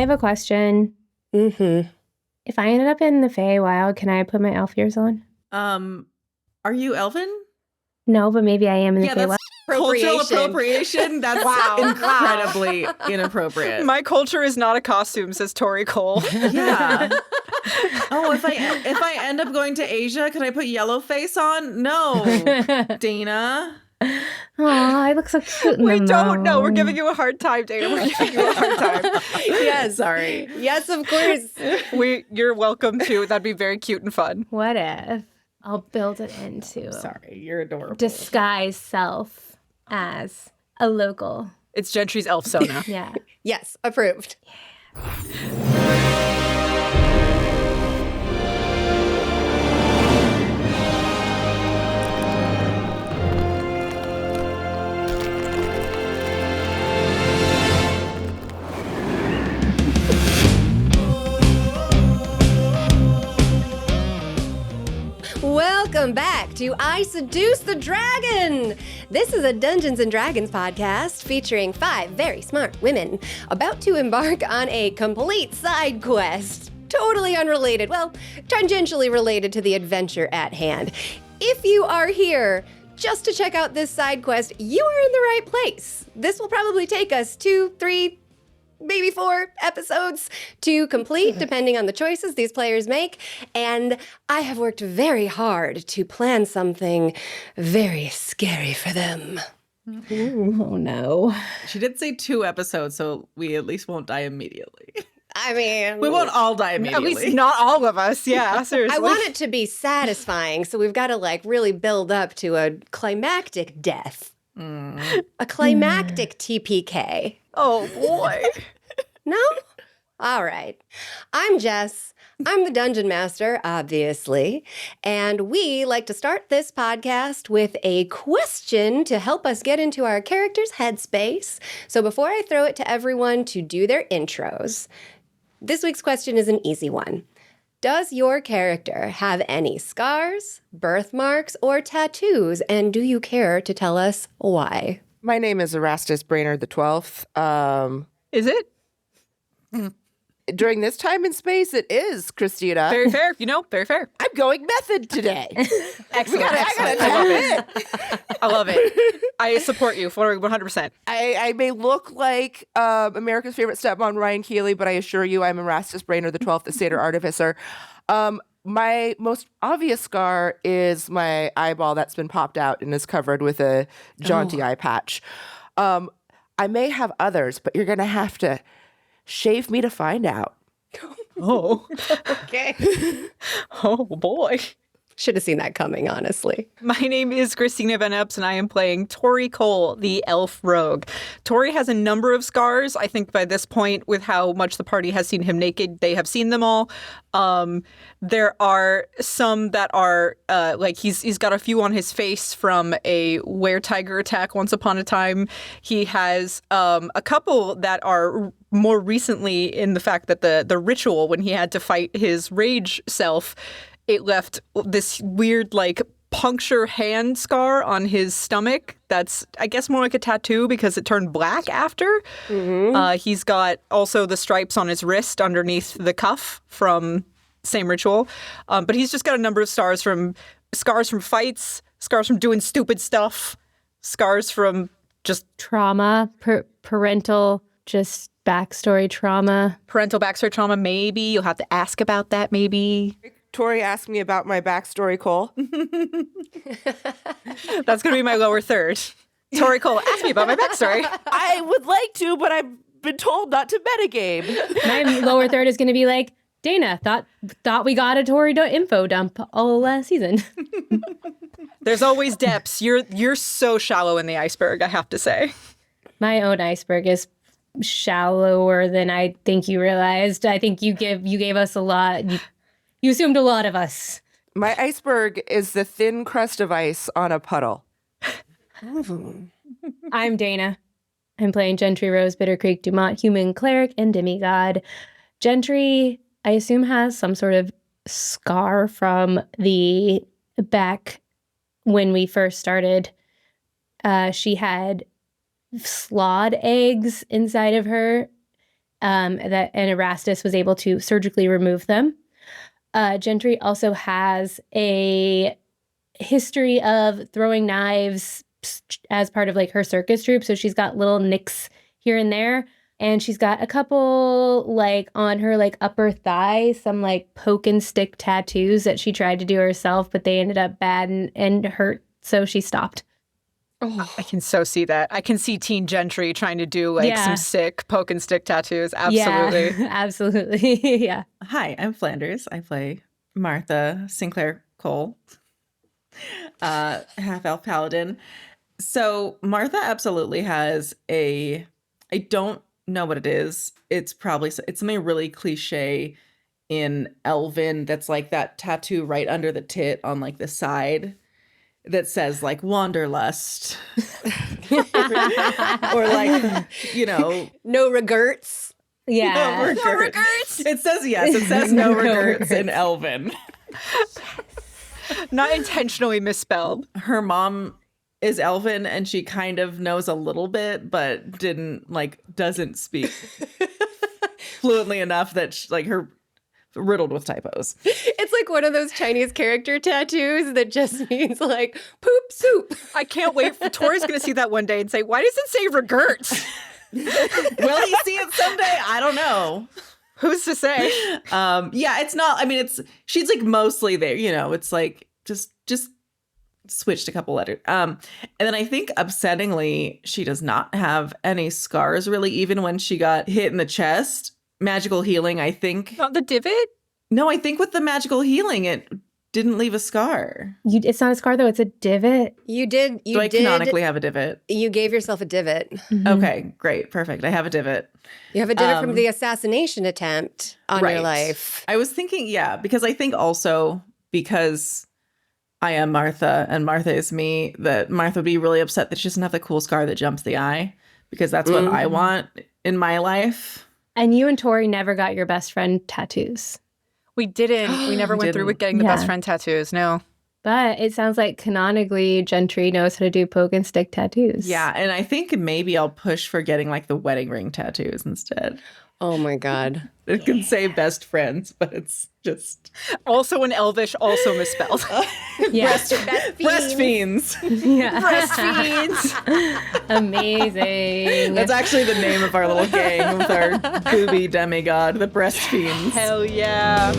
have a question. Mm-hmm. If I ended up in the Feywild, can I put my elf ears on? Are you elven? No, but maybe I am in the Feywild. That's cultural appropriation. That's incredibly inappropriate. My culture is not a costume, says Tohri Cole. Yeah. Oh, if I end up going to Asia, can I put yellow face on? No, Dana. Oh, I look so cute. We don't know. We're giving you a hard time, Dana. We're giving you a hard time. Yeah, sorry. Yes, of course. You're welcome to. That'd be very cute and fun. What if I'll build it into Sorry, you're adorable. disguise self as a local. It's Gentry's elf Sona. Yeah. Yes, approved. Welcome back to I Seduce the Dragon! This is a Dungeons & Dragons podcast featuring 5 very smart women about to embark on a complete side quest. Totally unrelated, well, tangentially related to the adventure at hand. If you are here just to check out this side quest, you are in the right place. This will probably take us 2, 3, maybe 4 episodes to complete, depending on the choices these players make. And I have worked very hard to plan something very scary for them. Ooh, oh no. She did say 2 episodes, so we at least won't die immediately. I mean, We won't all die immediately. At least not all of us. Yeah, seriously. I want it to be satisfying, so we've got to really build up to a climactic death. A climactic TPK. Oh, boy. No? All right. I'm Jess. I'm the Dungeon Master, obviously. And we like to start this podcast with a question to help us get into our character's headspace. So before I throw it to everyone to do their intros, this week's question is an easy one. Does your character have any scars, birthmarks, or tattoos? And do you care to tell us why? My name is Erastus Brainerd the 12th. Is it? During this time in space, it is, Cristina. Very fair. Very fair. I'm going method today. Excellent. I gotta love it. I love it. I support you for 100%. I may look like America's favorite stepmom, Ryan Keely, but I assure you I'm Erastus Brainerd the 12th, the Satyr Artificer. My most obvious scar is my eyeball that's been popped out and is covered with a jaunty eye patch. I may have others, but you're going to have to shave me to find out. Oh. Okay. Oh, boy. Should have seen that coming, honestly. My name is Cristina Van Epps, and I am playing Tohri Cole, the elf rogue. Tohri has a number of scars. I think by this point, with how much the party has seen him naked, they have seen them all. There are some that are, he's got a few on his face from a were-tiger attack once upon a time. He has a couple that are more recently in the fact that the ritual, when he had to fight his rage self, it left this weird, puncture hand scar on his stomach. That's, I guess, more like a tattoo because it turned black after. Mm-hmm. He's got also the stripes on his wrist underneath the cuff from same ritual. But he's just got a number of scars from fights, scars from doing stupid stuff, scars from just trauma, parental, just backstory trauma. Parental backstory trauma, maybe. You'll have to ask about that, maybe. Tohri asked me about my backstory, Cole. That's going to be my lower third. Tohri Cole, ask me about my backstory. I would like to, but I've been told not to metagame. My lower third is going to be like, Dana, thought we got a Tohri info dump all season. There's always depths. You're so shallow in the iceberg, I have to say. My own iceberg is shallower than I think you realized. I think you gave us a lot. You assumed a lot of us. My iceberg is the thin crust of ice on a puddle. I'm Dana. I'm playing Gentry Rose Bittercreek Dumont, human cleric and demigod. Gentry, I assume, has some sort of scar from the back when we first started. She had slod eggs inside of her and Erastus was able to surgically remove them. Gentry also has a history of throwing knives as part of like her circus troupe. So she's got little nicks here and there. And she's got a couple like on her like upper thigh, some like poke and stick tattoos that she tried to do herself, but they ended up bad and hurt. So she stopped. Oh, I can so see that. I can see teen Gentry trying to do like some sick poke and stick tattoos. Absolutely. Yeah, absolutely. Yeah. Hi, I'm Flanders. I play Martha Sinclair Cole, half-elf paladin. So Martha absolutely has I don't know what it is. It's something really cliche in Elven that's like that tattoo right under the tit on like the side that says like wanderlust or like, you know, no regrets. Yeah. No regrets. It says no regrets in Elven. Not intentionally misspelled. Her mom is Elven and she kind of knows a little bit, but doesn't speak fluently enough that her riddled with typos. It's like one of those Chinese character tattoos that just means like poop soup. I can't wait for Tohri's going to see that one day and say, why does it say regrets? Will he see it someday? I don't know. Who's to say? It's not, she's like mostly there, you know, it's like just switched a couple letters. And then I think upsettingly, she does not have any scars really, even when she got hit in the chest. Magical healing, I think. Not the divot? No, I think with the magical healing, it didn't leave a scar. It's not a scar though, it's a divot. Do I canonically have a divot? You gave yourself a divot. Mm-hmm. Okay, great, perfect. I have a divot. You have a divot from the assassination attempt on your life. I was thinking, because I think also because I am Martha and Martha is me, that Martha would be really upset that she doesn't have the cool scar that jumps the eye, because that's what I want in my life. And you and Tohri never got your best friend tattoos. We didn't. We never went through with getting the best friend tattoos. No. But it sounds like canonically Gentry knows how to do poke and stick tattoos. Yeah, and I think maybe I'll push for getting like the wedding ring tattoos instead. Oh my God. It can say best friends, but it's just... Also in Elvish, also misspelled. Breast fiends. Yeah. Breast fiends. Amazing. That's actually the name of our little gang with our booby demigod, the breast fiends. Hell yeah.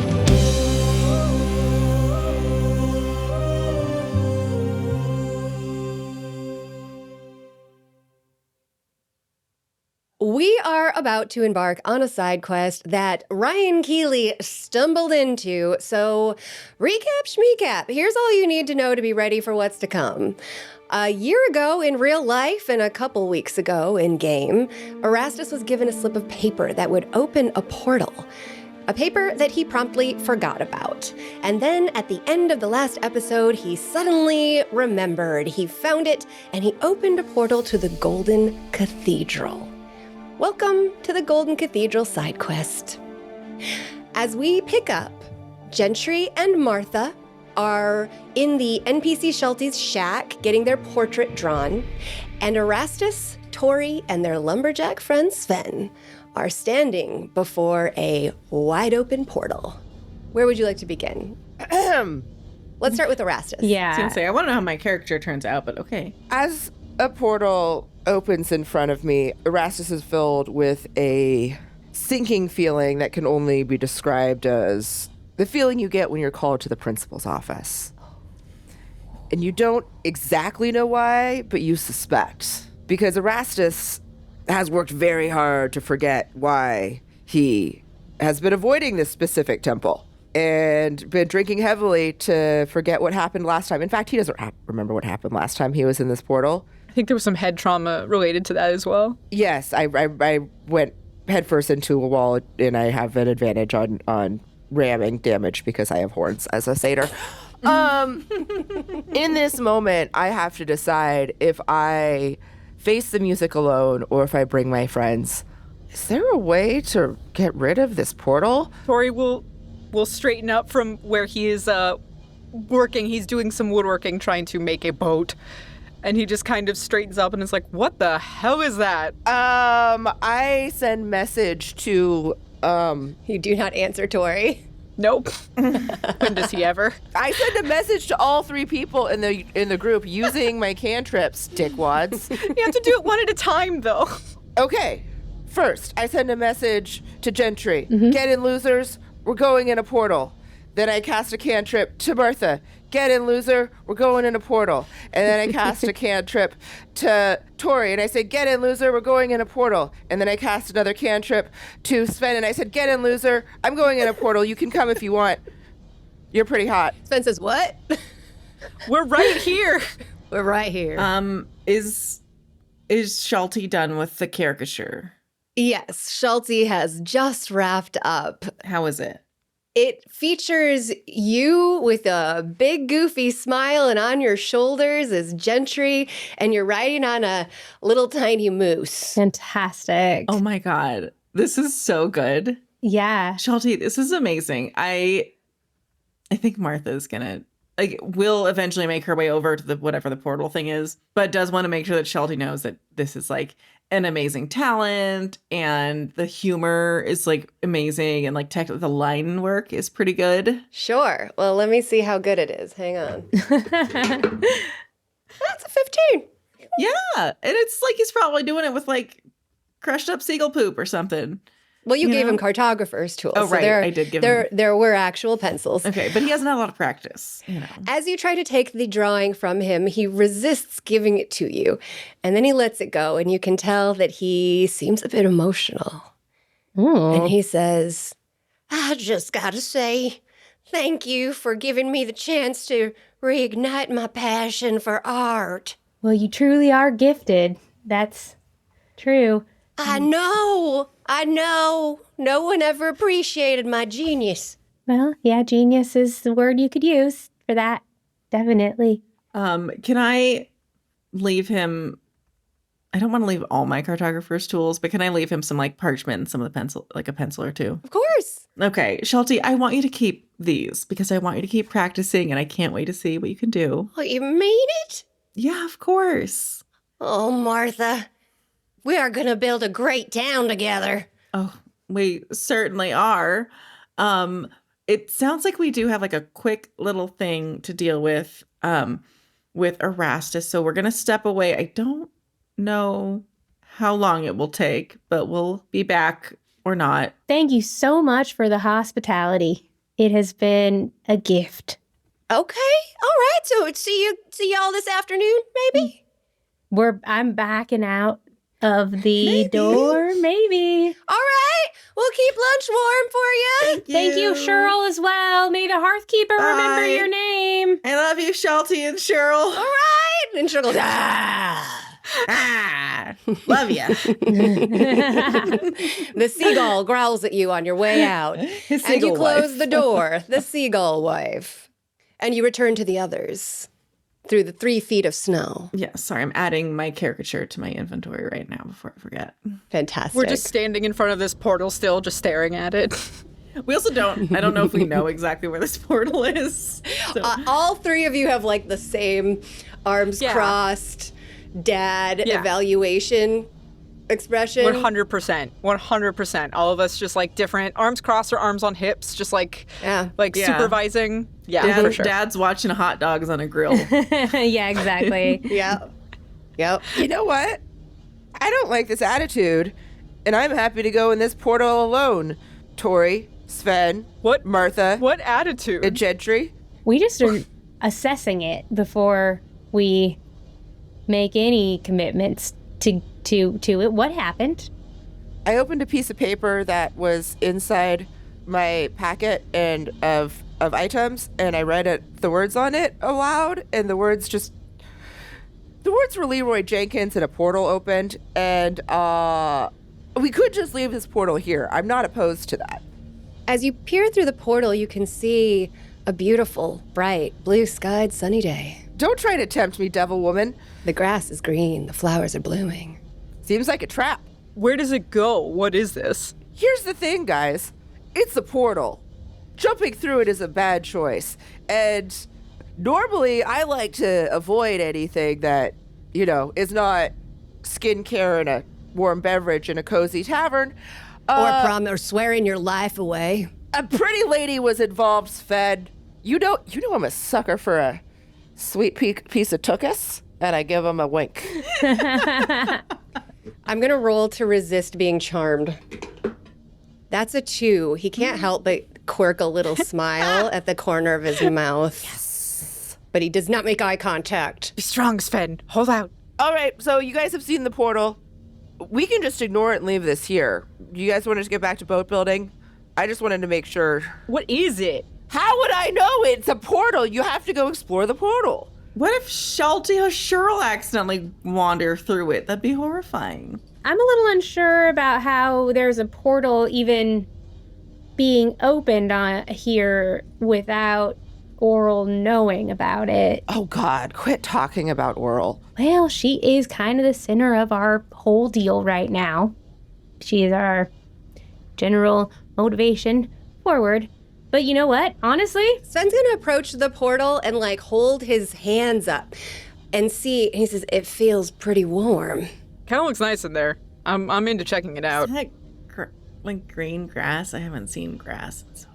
We are about to embark on a side quest that Ryan Keely stumbled into. So, recap schmeecap. Here's all you need to know to be ready for what's to come. A year ago in real life and a couple weeks ago in game, Erastus was given a slip of paper that would open a portal. A paper that he promptly forgot about. And then at the end of the last episode, he suddenly remembered. He found it and he opened a portal to the Golden Cathedral. Welcome to the Golden Cathedral side quest. As we pick up, Gentry and Martha are in the NPC Shelties shack getting their portrait drawn, and Erastus, Tohri, and their lumberjack friend Sven are standing before a wide open portal. Where would you like to begin? Let's start with Erastus. Yeah. I was gonna say, I want to know how my character turns out, but okay. As a portal opens in front of me, Erastus is filled with a sinking feeling that can only be described as the feeling you get when you're called to the principal's office. And you don't exactly know why, but you suspect. Because Erastus has worked very hard to forget why he has been avoiding this specific temple and been drinking heavily to forget what happened last time. In fact, he doesn't remember what happened last time he was in this portal. I think there was some head trauma related to that as well. Yes, I went headfirst into a wall, and I have an advantage on ramming damage because I have horns as a satyr. In this moment, I have to decide if I face the music alone or if I bring my friends. Is there a way to get rid of this portal? Tohri will straighten up from where he is working. He's doing some woodworking, trying to make a boat. And he just kind of straightens up and is like, what the hell is that? I send message to, You do not answer, Tohri. Nope. When does he ever? I send a message to all 3 people in the group using my cantrips, dickwads. You have to do it one at a time, though. Okay, first, I send a message to Gentry. Get in, losers. We're going in a portal. Then I cast a cantrip to Martha. Get in, loser. We're going in a portal. And then I cast a cantrip to Tohri, and I say, get in, loser. We're going in a portal. And then I cast another cantrip to Sven, and I said, get in, loser. I'm going in a portal. You can come if you want. You're pretty hot. Sven says, what? We're right here. We're right here. Is Shalty done with the caricature? Yes, Shalty has just wrapped up. How is it? It features you with a big goofy smile, and on your shoulders is Gentry, and you're riding on a little tiny moose. Fantastic. Oh my God. This is so good. Yeah. Shalty, this is amazing. I think Martha's gonna will eventually make her way over to the whatever the portal thing is, but does want to make sure that Shalty knows that this is like an amazing talent, and the humor is like amazing, and like the line work is pretty good. Sure. Well, let me see how good it is. Hang on. That's a 15. Yeah, and it's like he's probably doing it with like crushed up seagull poop or something. Well, you gave know? him cartographer's tools. Oh, so right. I did give him. There were actual pencils. Okay, but he hasn't had a lot of practice, you know. As you try to take the drawing from him, he resists giving it to you. And then he lets it go, and you can tell that he seems a bit emotional. And he says, I just gotta say, thank you for giving me the chance to reignite my passion for art. Well, you truly are gifted. That's true. I know. No one ever appreciated my genius. Well, yeah, genius is the word you could use for that. Definitely. Can I leave him? I don't want to leave all my cartographer's tools, but can I leave him some like parchment and some of the pencil, like a pencil or two? Of course. Okay, Shalty, I want you to keep these because I want you to keep practicing, and I can't wait to see what you can do. Oh, you mean it? Yeah, of course. Oh, Martha, we are going to build a great town together. Oh, we certainly are. It sounds like we do have like a quick little thing to deal with Erastus. So we're going to step away. I don't know how long it will take, but we'll be back or not. Thank you so much for the hospitality. It has been a gift. Okay. All right. So see y'all this afternoon, maybe? I'm backing out of the door, maybe. All right. We'll keep lunch warm for you. Thank you, Cheryl, as well. May the Hearthkeeper remember Bye. your name. I love you, Shalty and Cheryl. All right. And she'll go, Love ya. The seagull growls at you on your way out. And you seagull close wife. the door, the seagull wife. And you return to the others through the 3 feet of snow. Yeah, sorry, I'm adding my caricature to my inventory right now before I forget. Fantastic. We're just standing in front of this portal still, just staring at it. We also I don't know if we know exactly where this portal is. So. all 3 of you have like the same arms Yeah. crossed dad Yeah. evaluation expression. 100%. 100%. All of us just like different arms crossed or arms on hips, just like Yeah. Yeah. supervising. Yeah, for sure. Dad's watching hot dogs on a grill. Yeah, exactly. Yep. Yep. You know what? I don't like this attitude, and I'm happy to go in this portal alone. Tohri, Sven, What? Martha, What attitude? and Gentry. We just are assessing it before we make any commitments to it. What happened? I opened a piece of paper that was inside my packet and of items, and I read the words on it aloud, and the words were Leroy Jenkins, and a portal opened, and we could just leave this portal here. I'm not opposed to that. As you peer through the portal, you can see a beautiful, bright, blue-skied, sunny day. Don't try to tempt me, devil woman. The grass is green, the flowers are blooming. Seems like a trap. Where does it go? What is this? Here's the thing, guys. It's a portal. Jumping through it is a bad choice. And normally I like to avoid anything that is not skincare and a warm beverage in a cozy tavern. Or swearing your life away. A pretty lady was involved, Sven. You know I'm a sucker for a sweet piece of tuchus, and I give him a wink. I'm going to roll to resist being charmed. That's a 2. He can't help but quirk a little smile at the corner of his mouth. Yes. But he does not make eye contact. Be strong, Sven. Hold out. All right, so you guys have seen the portal. We can just ignore it and leave this here. You guys want to just get back to boat building? I just wanted to make sure. What is it? How would I know? It's a portal. You have to go explore the portal. What if Shalty or Shirl accidentally wander through it? That'd be horrifying. I'm a little unsure about how there's a portal even being opened on here without Oral knowing about it. Oh, God, quit talking about Oral. Well, she is kind of the center of our whole deal right now. She is our general motivation forward. But you know what? Honestly, Sven's going to approach the portal and hold his hands up and see. And he says, it feels pretty warm. Kind of looks nice in there. I'm into checking it out. Is that like green grass? I haven't seen grass. So.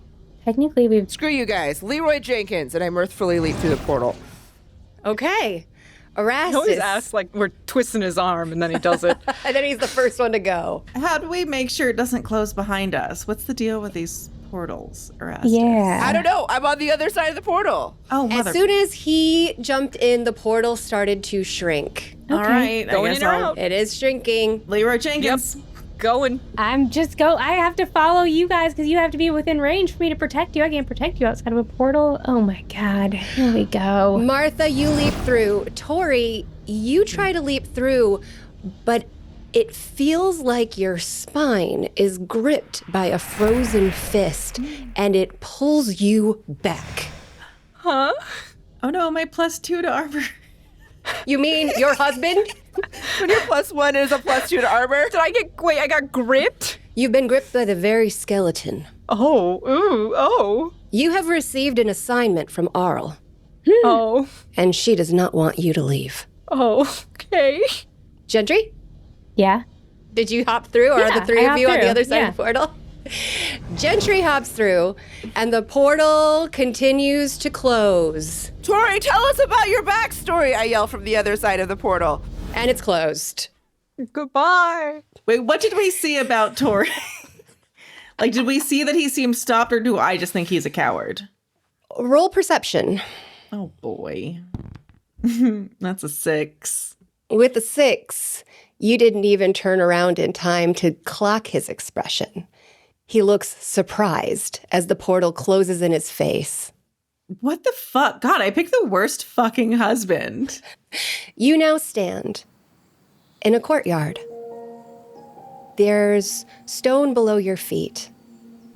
technically we've... Screw you guys. Leroy Jenkins, and I mirthfully leap through the portal. Okay. Erastus. He always asks like we're twisting his arm, and then he does it. And then he's the first one to go. How do we make sure it doesn't close behind us? What's the deal with these portals, Erastus? Yeah. I don't know. I'm on the other side of the portal. Oh, As soon as he jumped in, the portal started to shrink. All right. Going I guess in or I'll... out. It is shrinking. Leroy Jenkins. Going. I have to follow you guys because you have to be within range for me to protect you. I can't protect you outside of a portal. Oh my God. Here we go. Martha, you leap through. Tohri, you try to leap through, but it feels like your spine is gripped by a frozen fist and it pulls you back. Huh? Oh no, my +2 to armor. You mean your husband? When your +1 is a +2 to armor. I got gripped? You've been gripped by the very skeleton. Oh. You have received an assignment from Arl, Oh. and she does not want you to leave. Oh, okay. Gentry, Yeah. did you hop through, or are Yeah, the three I of you hopped on the through, other side yeah. of the portal? Gentry hops through, and the portal continues to close. Tohri, tell us about your backstory, I yell from the other side of the portal. And it's closed. Goodbye. Wait, what did we see about Tohri? Like, did we see that he seemed stopped, or do I just think he's a coward? Roll perception. Oh boy. That's a 6. With a 6, you didn't even turn around in time to clock his expression. He looks surprised as the portal closes in his face. What the fuck? God, I picked the worst fucking husband. You now stand in a courtyard. There's stone below your feet,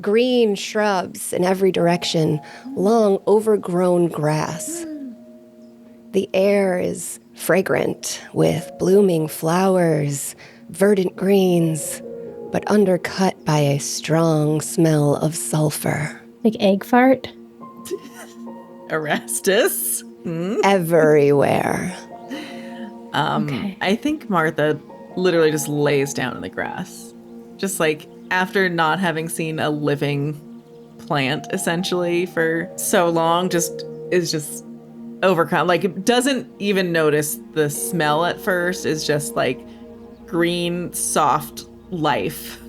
green shrubs in every direction, long overgrown grass. The air is fragrant with blooming flowers, verdant greens, but undercut by a strong smell of sulfur. Like egg fart. Erastus. Everywhere. Okay. I think Martha literally just lays down in the grass. Just like after not having seen a living plant essentially for so long, is just overcome. Like it doesn't even notice the smell at first. It's just like green, soft life.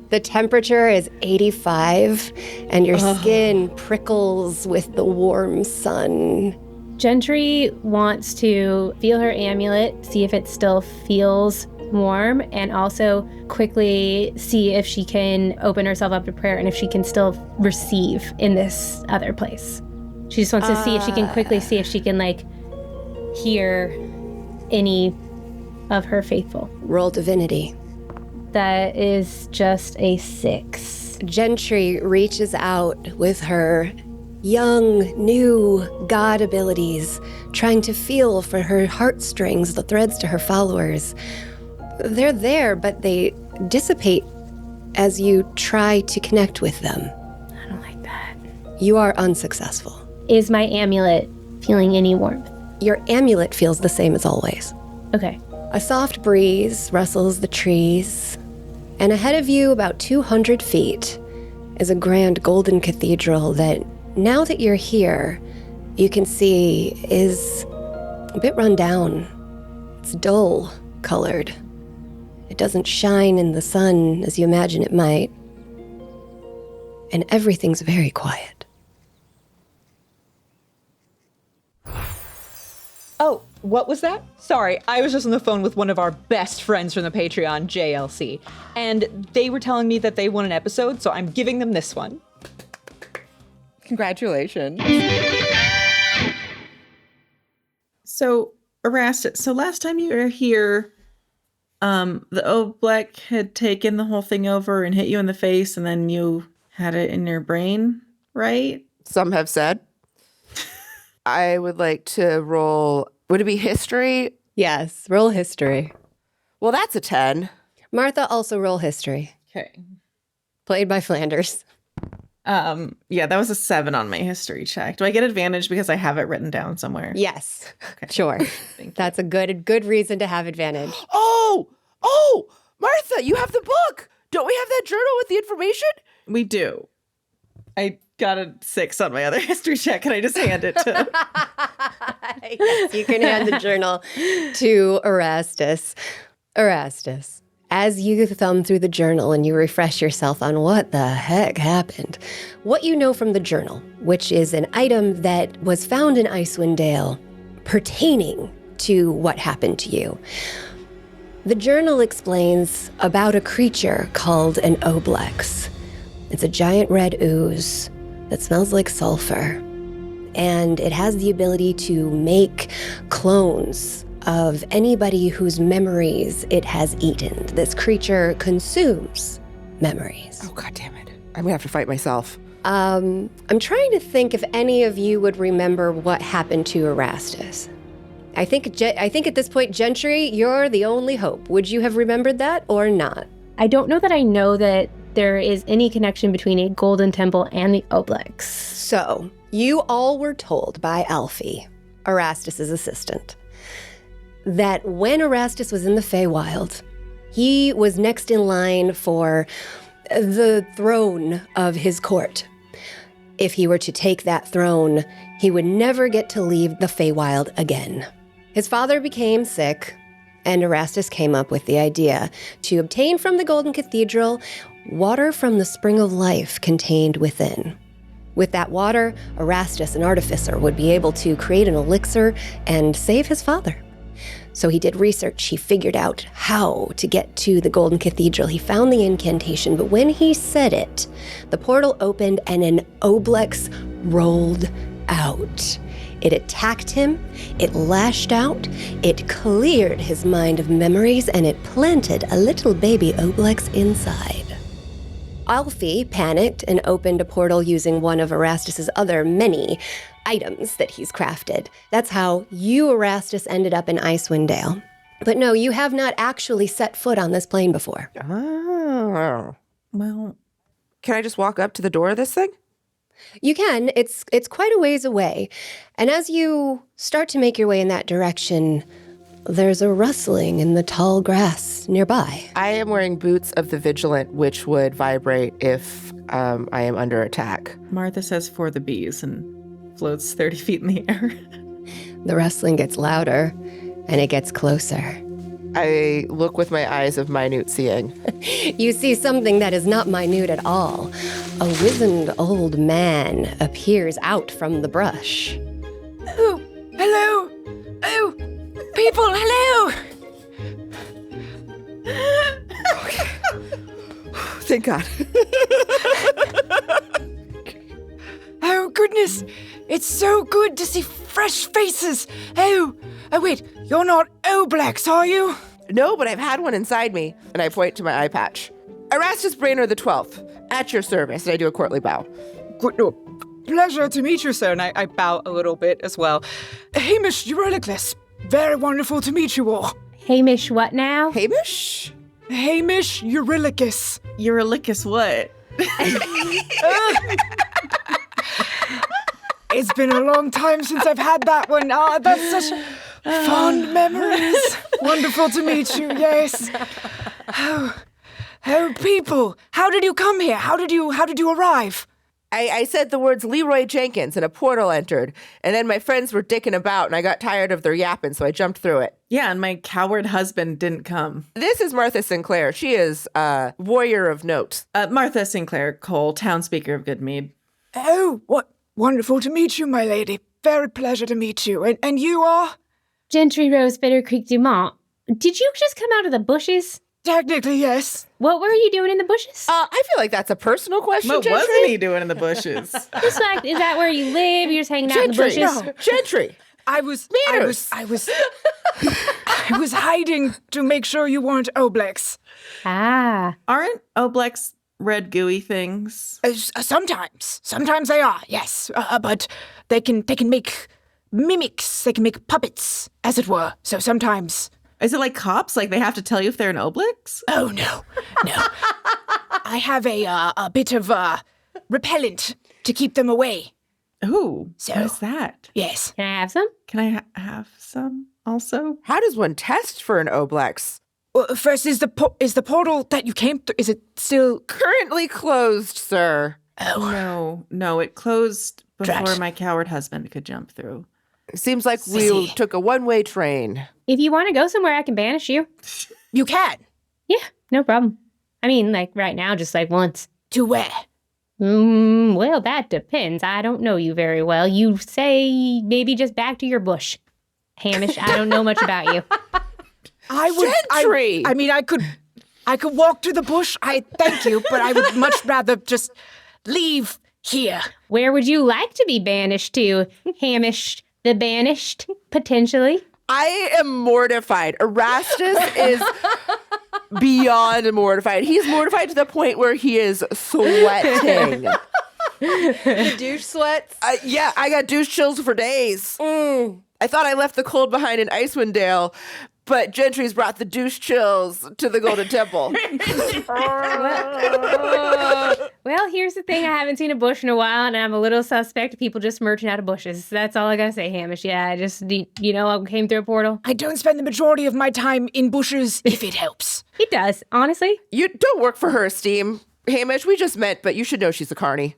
The temperature is 85, and your skin prickles with the warm sun. Gentry wants to feel her amulet, see if it still feels warm, and also quickly see if she can open herself up to prayer and if she can still receive in this other place. She just wants to see if she can quickly see if she can like hear any of her faithful. Roll divinity. That is just a 6. Gentry reaches out with her young, new god abilities, trying to feel for her heartstrings, the threads to her followers. They're there, but they dissipate as you try to connect with them. I don't like that. You are unsuccessful. Is my amulet feeling any warmth? Your amulet feels the same as always. Okay. A soft breeze rustles the trees, and ahead of you, about 200 feet, is a grand golden cathedral that, now that you're here, you can see is a bit run down. It's dull colored. It doesn't shine in the sun as you imagine it might. And everything's very quiet. Oh, what was that? Sorry, I was just on the phone with one of our best friends from the Patreon, JLC, and they were telling me that they won an episode, so I'm giving them this one. Congratulations. So, Erastus, so last time you were here, the Oblex had taken the whole thing over and hit you in the face, and then you had it in your brain, right? Some have said. I would like to roll. Would it be history? Yes, roll history. Well, that's a 10. Martha, also roll history. Okay. Played by Flanders. Yeah, that was a 7 on my history check. Do I get advantage because I have it written down somewhere? Yes, Okay. sure. Thank you. That's a good reason to have advantage. Oh, Martha, you have the book. Don't we have that journal with the information? We do. I got a 6 on my other history check. Can I just hand it to Yes, you can hand the journal to Erastus. Erastus, as you thumb through the journal and you refresh yourself on what the heck happened, what you know from the journal, which is an item that was found in Icewind Dale pertaining to what happened to you. The journal explains about a creature called an Oblex. It's a giant red ooze that smells like sulfur, and it has the ability to make clones of anybody whose memories it has eaten. This creature consumes memories. Oh, God damn it. I'm going to have to fight myself. I'm trying to think if any of you would remember what happened to Erastus. I think at this point, Gentry, you're the only hope. Would you have remembered that or not? I don't know that I know that there is any connection between a golden temple and the Oblex. So, you all were told by Alfie, Erastus's assistant, that when Erastus was in the Feywild, he was next in line for the throne of his court. If he were to take that throne, he would never get to leave the Feywild again. His father became sick, and Erastus came up with the idea to obtain from the Golden Cathedral water from the spring of life contained within. With that water, Erastus, an artificer, would be able to create an elixir and save his father. So he did research. He figured out how to get to the Golden Cathedral. He found the incantation, but when he said it, the portal opened and an Oblex rolled out. It attacked him, it lashed out, it cleared his mind of memories, and it planted a little baby Oblex inside. Alfie panicked and opened a portal using one of Erastus's other many items that he's crafted. That's how you, Erastus, ended up in Icewind Dale. But no, you have not actually set foot on this plane before. Oh. Well, Can I just walk up to the door of this thing? You can. It's quite a ways away. And as you start to make your way in that direction, there's a rustling in the tall grass nearby. I am wearing boots of the Vigilant, which would vibrate if I am under attack. Martha says for the bees and floats 30 feet in the air. The rustling gets louder, and it gets closer. I look with my eyes of minute seeing. You see something that is not minute at all. A wizened old man appears out from the brush. Oh, hello. Oh, people, hello. Okay. Thank God. Oh, goodness. It's so good to see fresh faces. Oh, wait, you're not Oblex, are you? No, but I've had one inside me. And I point to my eye patch. Erastus Brainer the 12th, at your service. And I do a courtly bow. Good, pleasure to meet you, sir. And I bow a little bit as well. Hamish Eurylicus, very wonderful to meet you all. Hamish, what now? Hamish? Hamish Eurylicus. Eurylicus what? It's been a long time since I've had that one. Ah, that's such fond memories. Wonderful to meet you, yes. Oh, people, how did you come here? How did you arrive? I said the words Leroy Jenkins and a portal entered, and then my friends were dicking about and I got tired of their yapping, so I jumped through it. Yeah, and my coward husband didn't come. This is Martha Sinclair. She is a warrior of note. Martha Sinclair Cole, town speaker of Goodmead. Oh, what wonderful to meet you, my lady. Very pleasure to meet you. And you are? Gentry, Rose, Bitter Creek, Dumont. Did you just come out of the bushes? Technically, yes. What were you doing in the bushes? I feel like that's a personal question, What Gentry. wasn't he doing in the bushes? Just like, is that where you live? You're just hanging out in the Gentry, bushes? no, Gentry. I was Manners. hiding to make sure you weren't Oblex. Ah. Aren't Oblex red gooey things? Sometimes they are, yes. But they can make mimics. They can make puppets, as it were. So sometimes. Is it like cops? Like they have to tell you if they're an Oblex? Oh no. I have a bit of repellent to keep them away. Ooh, So- what is that? Yes. Can I have some? Can I have some also? How does one test for an Oblex? Well, first is the portal that you came through. Is it still? Currently closed, sir. Oh, No, it closed before Drat. my coward husband could jump through. Seems like we Sissy. took a one-way train. If you want to go somewhere, I can banish you. you can. Yeah, no problem. I mean, like right now, just like once. To where? Well, that depends. I don't know you very well. You say maybe just back to your bush. Hamish, I don't know much about you. I would. Gentry! I mean, I could walk to the bush. I thank you, but I would much rather just leave here. Where would you like to be banished to, Hamish the Banished, potentially? I am mortified. Erastus is beyond mortified. He's mortified to the point where he is sweating. The douche sweats. Yeah, I got douche chills for days. I thought I left the cold behind in Icewind Dale, but Gentry's brought the douche chills to the Golden Temple. Well, here's the thing. I haven't seen a bush in a while, and I'm a little suspect of people just merching out of bushes. That's all I gotta say, Hamish. Yeah, I just, I came through a portal. I don't spend the majority of my time in bushes if it helps. It does, honestly. You don't work for her esteem. Hamish, we just met, but you should know she's a carny.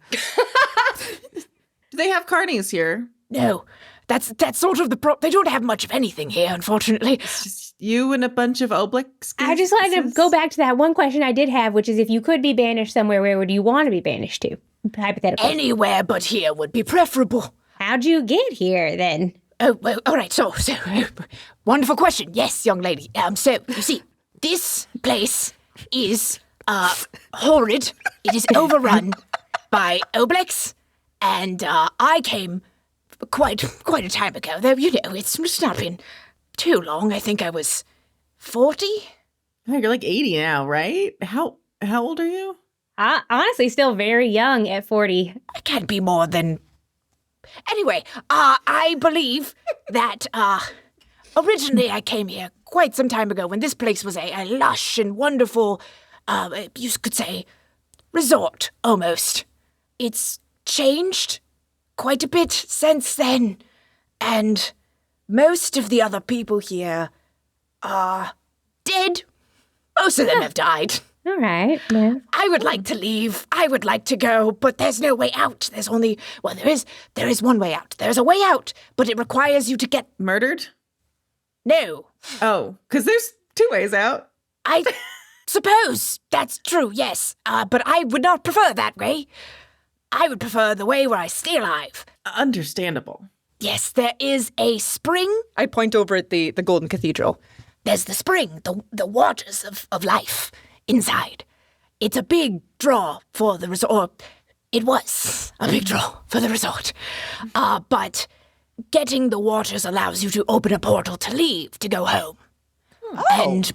Do they have carnies here? No, that's sort of the They don't have much of anything here, unfortunately. It's just you and a bunch of Oblex. I just like to go back to that one question I did have, which is if you could be banished somewhere, where would you want to be banished to? Hypothetically. Anywhere but here would be preferable. How'd you get here, then? Oh, well, all right. So, wonderful question. Yes, young lady. So you see, this place is horrid. It is overrun by Oblex, and I came quite a time ago. Though it's not been too long. I think I was 40. Oh, you're like 80 now, right? How old are you? Honestly, still very young at 40. I can't be more than. Anyway, I believe that originally I came here quite some time ago when this place was a lush and wonderful, you could say, resort almost. It's changed quite a bit since then, and most of the other people here are dead. Most of them have died. All right. Yeah. I would like to leave. I would like to go, but there's no way out. There's only, well, there is one way out. There's a way out, but it requires you to get, Murdered? no. Oh, because there's two ways out. I suppose that's true, yes. But I would not prefer that way. I would prefer the way where I stay alive. Understandable. Yes, there is a spring. I point over at the Golden Cathedral. There's the spring, the waters of life inside. It's a big draw for the resort. It was a big draw for the resort. But getting the waters allows you to open a portal to leave, to go home. And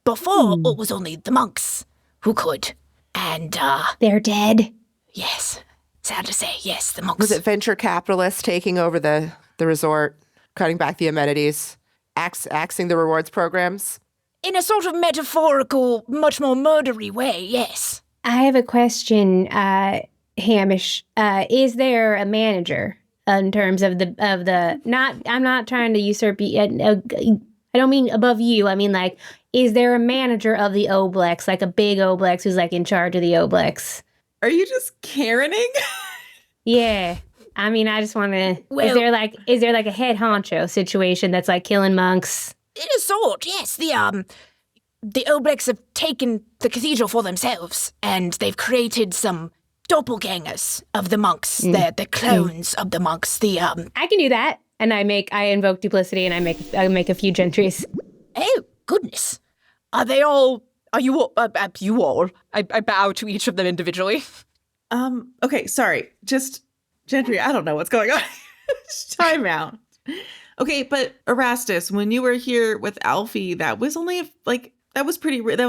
before, it was only the monks who could. And, They're dead. yes, sad to say, yes, the monks. Was it venture capitalists taking over the resort, cutting back the amenities, axing the rewards programs? In a sort of metaphorical, much more murdery way, yes. I have a question, Hamish. Is there a manager in terms of the? I'm not trying to usurp. I I don't mean above you. I mean, like, is there a manager of the Oblex, like a big Oblex who's like in charge of the Oblex? Are you just Karening? Yeah. I mean, I just want to. Well- is there like a head honcho situation that's like killing monks? In a sort, yes. The Oblex have taken the cathedral for themselves, and they've created some doppelgangers of the monks. They're the clones of the monks. I can do that, and I invoke duplicity, and I make a few Gentrys. Oh, goodness. Are you all? I bow to each of them individually. Okay, sorry. Just Gentry, I don't know what's going on. Time out. Okay, but Erastus, when you were here with Alfie, that was only that was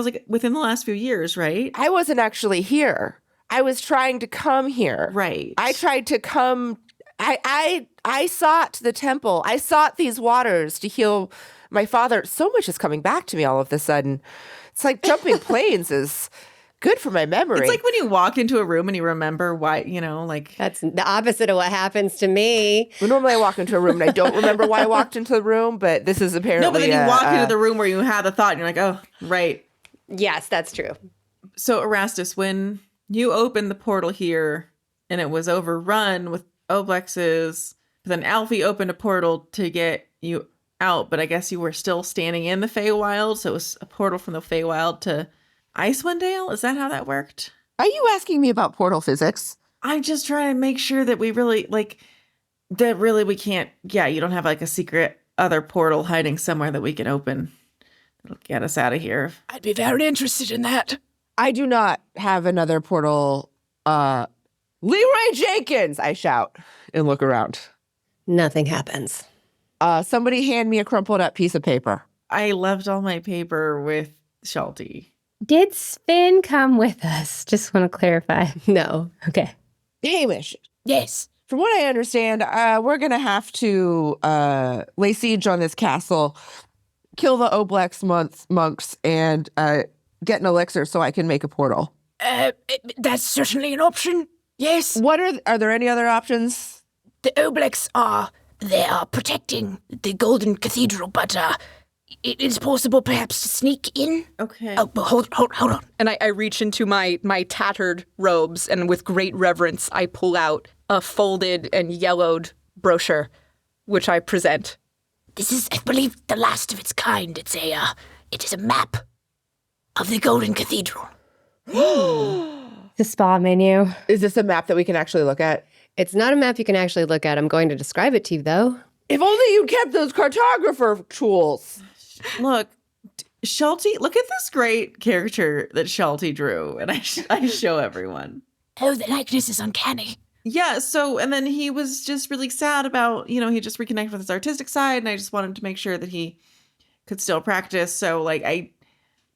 like within the last few years, right? I wasn't actually here. I was trying to come here. Right. I tried to come. I sought the temple. I sought these waters to heal my father. So much is coming back to me all of a sudden. It's like jumping planes is good for my memory. It's like when you walk into a room and you remember why, That's the opposite of what happens to me. Well, normally I walk into a room and I don't remember why I walked into the room, but this is apparently No, but then you walk into the room where you had the thought and you're like, oh, right. Yes, that's true. So Erastus, when you opened the portal here and it was overrun with Oblexes, but then Alfie opened a portal to get you out, but I guess you were still standing in the Feywild, so it was a portal from the Feywild to Icewind Dale? Is that how that worked? Are you asking me about portal physics? I'm just trying to make sure that we really, we can't, you don't have like a secret other portal hiding somewhere that we can open. It'll get us out of here. I'd be very interested in that. I do not have another portal. Leroy Jenkins, I shout and look around. Nothing happens. Somebody hand me a crumpled up piece of paper. I left all my paper with Shelty. Did Sven come with us? Just want to clarify. No. Okay. Hamish, Yes. from what I understand, we're going to have to lay siege on this castle, kill the Oblex monks, and get an elixir so I can make a portal. That's certainly an option. Yes. What are there any other options? The Oblex are protecting the Golden Cathedral, but it is possible perhaps to sneak in. Okay. Oh, but hold on. And I reach into my tattered robes, and with great reverence, I pull out a folded and yellowed brochure, which I present. This is, I believe, the last of its kind. It is a map of the Golden Cathedral. The spa menu. Is this a map that we can actually look at? It's not a map you can actually look at. I'm going to describe it to you, though. If only you kept those cartographer tools. Look, Shelty, look at this great caricature that Shelty drew, and I show everyone. Oh, the likeness is uncanny. Yeah, so, and then he was just really sad about, he just reconnected with his artistic side, and I just wanted to make sure that he could still practice. So, I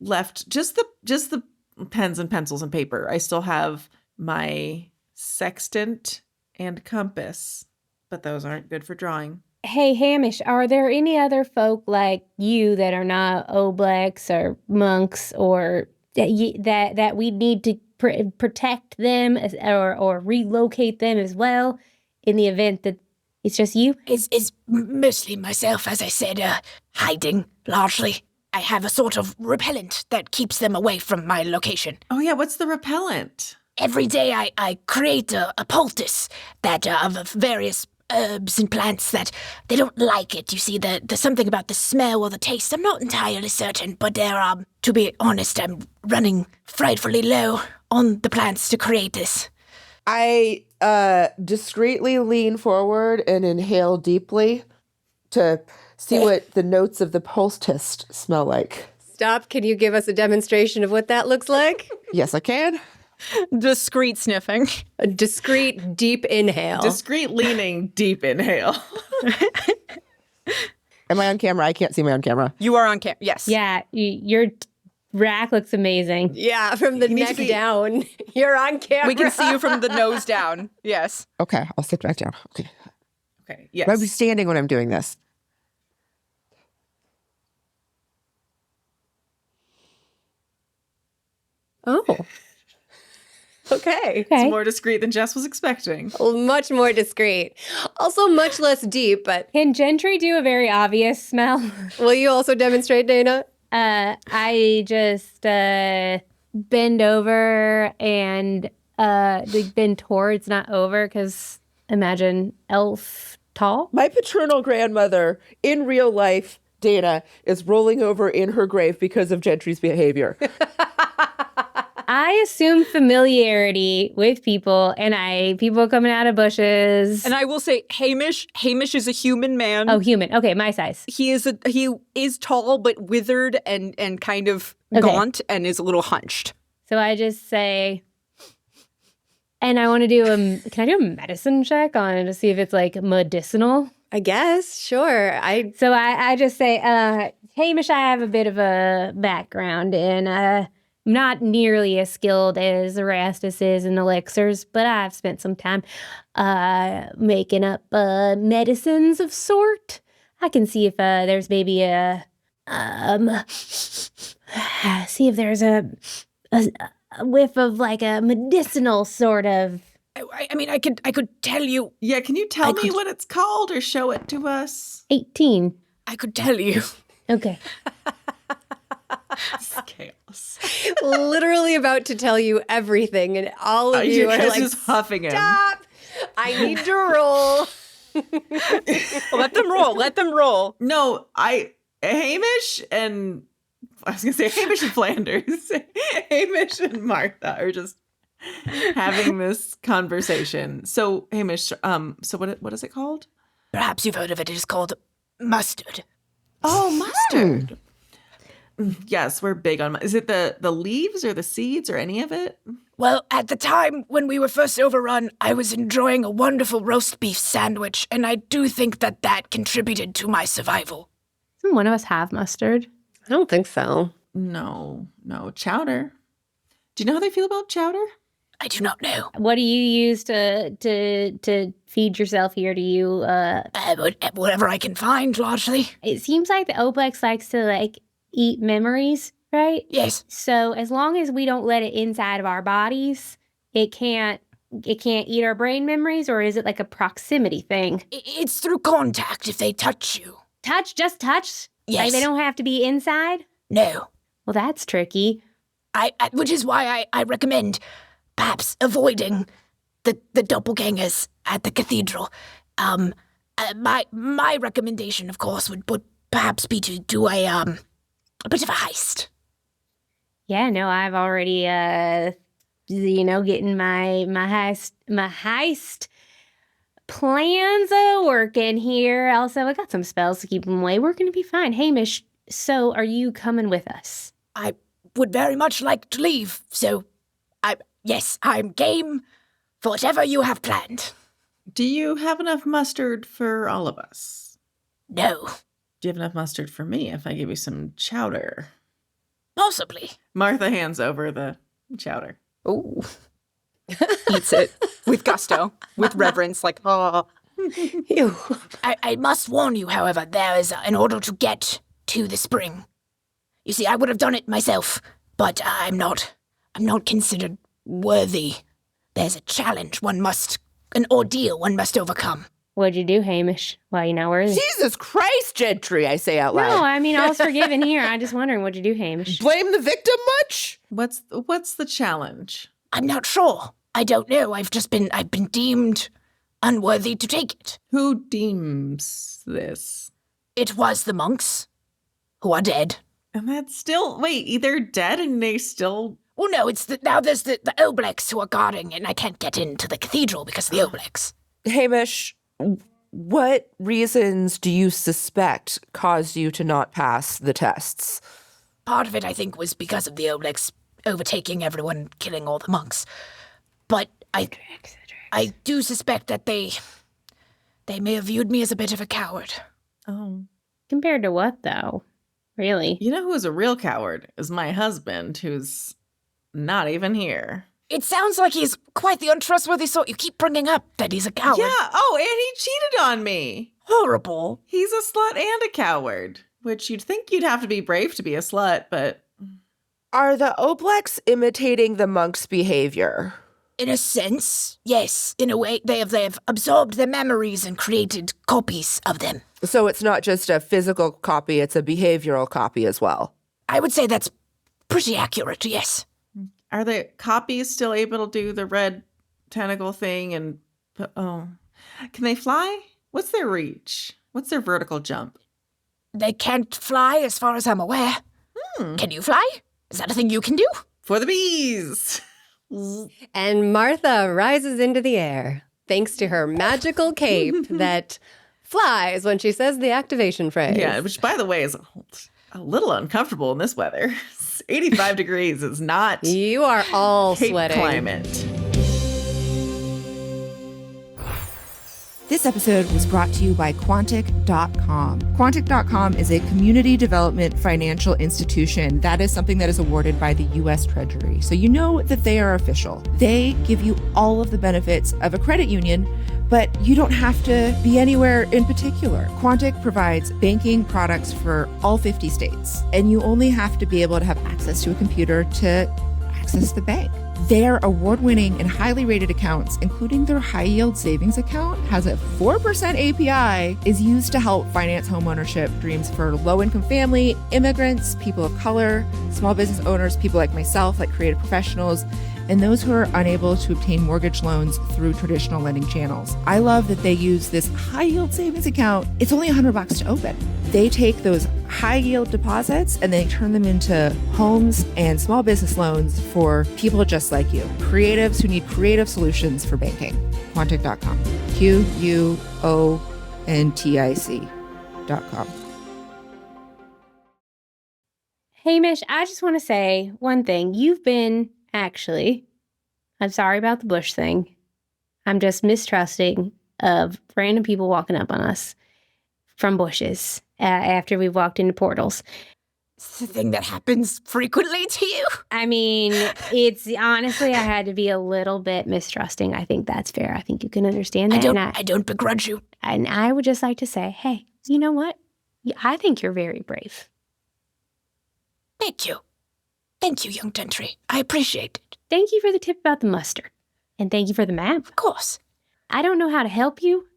left just the pens and pencils and paper. I still have my sextant and compass, but those aren't good for drawing. Hey, Hamish, are there any other folk like you that are not Oblex or monks or that we need to protect them or relocate them as well in the event that it's just you? It's mostly myself, as I said, hiding, largely. I have a sort of repellent that keeps them away from my location. Oh yeah, what's the repellent? Every day I create a poultice that of various herbs and plants that they don't like it. You see, there's something about the smell or the taste. I'm not entirely certain, but to be honest, I'm running frightfully low on the plants to create this. I discreetly lean forward and inhale deeply to see what the notes of the poultice smell like. Stop. Can you give us a demonstration of what that looks like? Yes, I can. Discreet sniffing. A discreet, deep inhale. Discreet leaning, deep inhale. Am I on camera? I can't see me on camera. You are on camera. Yes. Yeah, your rack looks amazing. Yeah, from the neck down. You're on camera. We can see you from the nose down. Yes. Okay, I'll sit back down. Okay. Okay, yes. I'll be standing when I'm doing this. Oh. Okay. It's more discreet than Jess was expecting. Much more discreet. Also much less deep, but Can Gentry do a very obvious smell? will you also demonstrate, Dana? I just bend over and bend towards, not over, because imagine elf tall. My paternal grandmother in real life, Dana, is rolling over in her grave because of Gentry's behavior. I assume familiarity with people, and people coming out of bushes. And I will say, Hamish is a human man. Oh, human. Okay, my size. He is tall but withered and kind of gaunt and is a little hunched. So I just say, and I want to do can I do a medicine check on it to see if it's like medicinal? I guess. Sure. So I just say, Hamish, I have a bit of a background in not nearly as skilled as Erastus is in elixirs, but I've spent some time making up medicines of sort. I can see if there's maybe see if there's a whiff of like a medicinal sort of. I mean, I could tell you. Yeah, can you tell me what it's called or show it to us? 18. I could tell you. Okay. It's chaos. Literally about to tell you everything, and all of you are Chris like, is huffing him. stop! I need to roll. Let them roll. Let them roll. No, Hamish and Flanders. Hamish and Martha are just having this conversation. So Hamish, so what is it called? Perhaps you've heard of it. It is called mustard. Oh, mustard. Yes, we're big on. Is it the leaves or the seeds or any of it? Well, at the time when we were first overrun, I was enjoying a wonderful roast beef sandwich, and I do think that contributed to my survival. Doesn't one of us have mustard? I don't think so. No, chowder. Do you know how they feel about chowder? I do not know. What do you use to feed yourself here? Do you Whatever I can find, largely. It seems like the Oblex likes to like eat memories, right? Yes. So as long as we don't let it inside of our bodies, it can't eat our brain memories, or is it like a proximity thing? It's through contact if they touch you. Just touch? Yes. Like they don't have to be inside? No. Well, that's tricky. Which is why I recommend perhaps avoiding the doppelgangers at the cathedral. My recommendation, of course, would perhaps be to do a bit of a heist. Yeah, no, I've already getting my heist plans working here. Also, I got some spells to keep them away. We're gonna be fine. Hamish, so are you coming with us? I would very much like to leave, so yes, I'm game for whatever you have planned. Do you have enough mustard for all of us? No. Do you have enough mustard for me if I give you some chowder? Possibly. Martha hands over the chowder. Ooh. Eats it with gusto, with reverence, like, oh. Ew. I must warn you, however, there is, in order to get to the spring. You see, I would have done it myself, but I'm not considered worthy. There's a challenge an ordeal one must overcome. What'd you do, Hamish? Why you not worthy? Jesus Christ, Gentry, I say out loud. No, I mean, all's forgiven here. I'm just wondering, what'd you do, Hamish? Blame the victim much? What's the challenge? I'm not sure. I don't know. I've been deemed unworthy to take it. Who deems this? It was the monks, who are dead. And that's still, wait, they're dead and they still... Well, no, now there's the Oblex who are guarding, and I can't get into the cathedral because of the Oblex. Hamish, what reasons do you suspect caused you to not pass the tests? Part of it, I think, was because of the Oblex overtaking everyone, killing all the monks. But I do suspect that they may have viewed me as a bit of a coward. Oh. Compared to what, though? Really? You know who's a real coward? Is my husband, who's not even here. It sounds like he's quite the untrustworthy sort. You keep bringing up that he's a coward. Yeah, oh, and he cheated on me. Horrible. He's a slut and a coward, which you'd think you'd have to be brave to be a slut, but... Are the Oblex imitating the monks' behavior? In a sense, yes. In a way, they have absorbed their memories and created copies of them. So it's not just a physical copy, it's a behavioral copy as well. I would say that's pretty accurate, yes. Are the copies still able to do the red tentacle thing? And can they fly? What's their reach? What's their vertical jump? They can't fly as far as I'm aware. Can you fly? Is that a thing you can do? For the bees! And Martha rises into the air thanks to her magical cape that flies when she says the activation phrase. Yeah, which, by the way, is a little uncomfortable in this weather. 85 degrees is not You are all cape sweating. climate. This episode was brought to you by Quantic.com. Quantic.com is a community development financial institution. That is something that is awarded by the U.S. Treasury. So you know that they are official. They give you all of the benefits of a credit union, but you don't have to be anywhere in particular. Quantic provides banking products for all 50 states, and you only have to be able to have access to a computer to access the bank. Their award-winning and highly rated accounts, including their high-yield savings account, has a 4% API, is used to help finance homeownership dreams for low-income family, immigrants, people of color, small business owners, people like myself, like creative professionals, and those who are unable to obtain mortgage loans through traditional lending channels. I love that they use this high-yield savings account. It's only $100 to open. They take those high-yield deposits and they turn them into homes and small business loans for people just like you, creatives who need creative solutions for banking. Quantic.com. QUONTIC.com. Hamish, I just want to say one thing. You've been, actually, I'm sorry about the bush thing. I'm just mistrusting of random people walking up on us from bushes after we've walked into portals. It's a thing that happens frequently to you. I mean, it's honestly, I had to be a little bit mistrusting. I think that's fair. I think you can understand that. I don't begrudge you. And I would just like to say, hey, you know what? I think you're very brave. Thank you. Thank you, young Gentry. I appreciate it. Thank you for the tip about the mustard. And thank you for the map. Of course. I don't know how to help you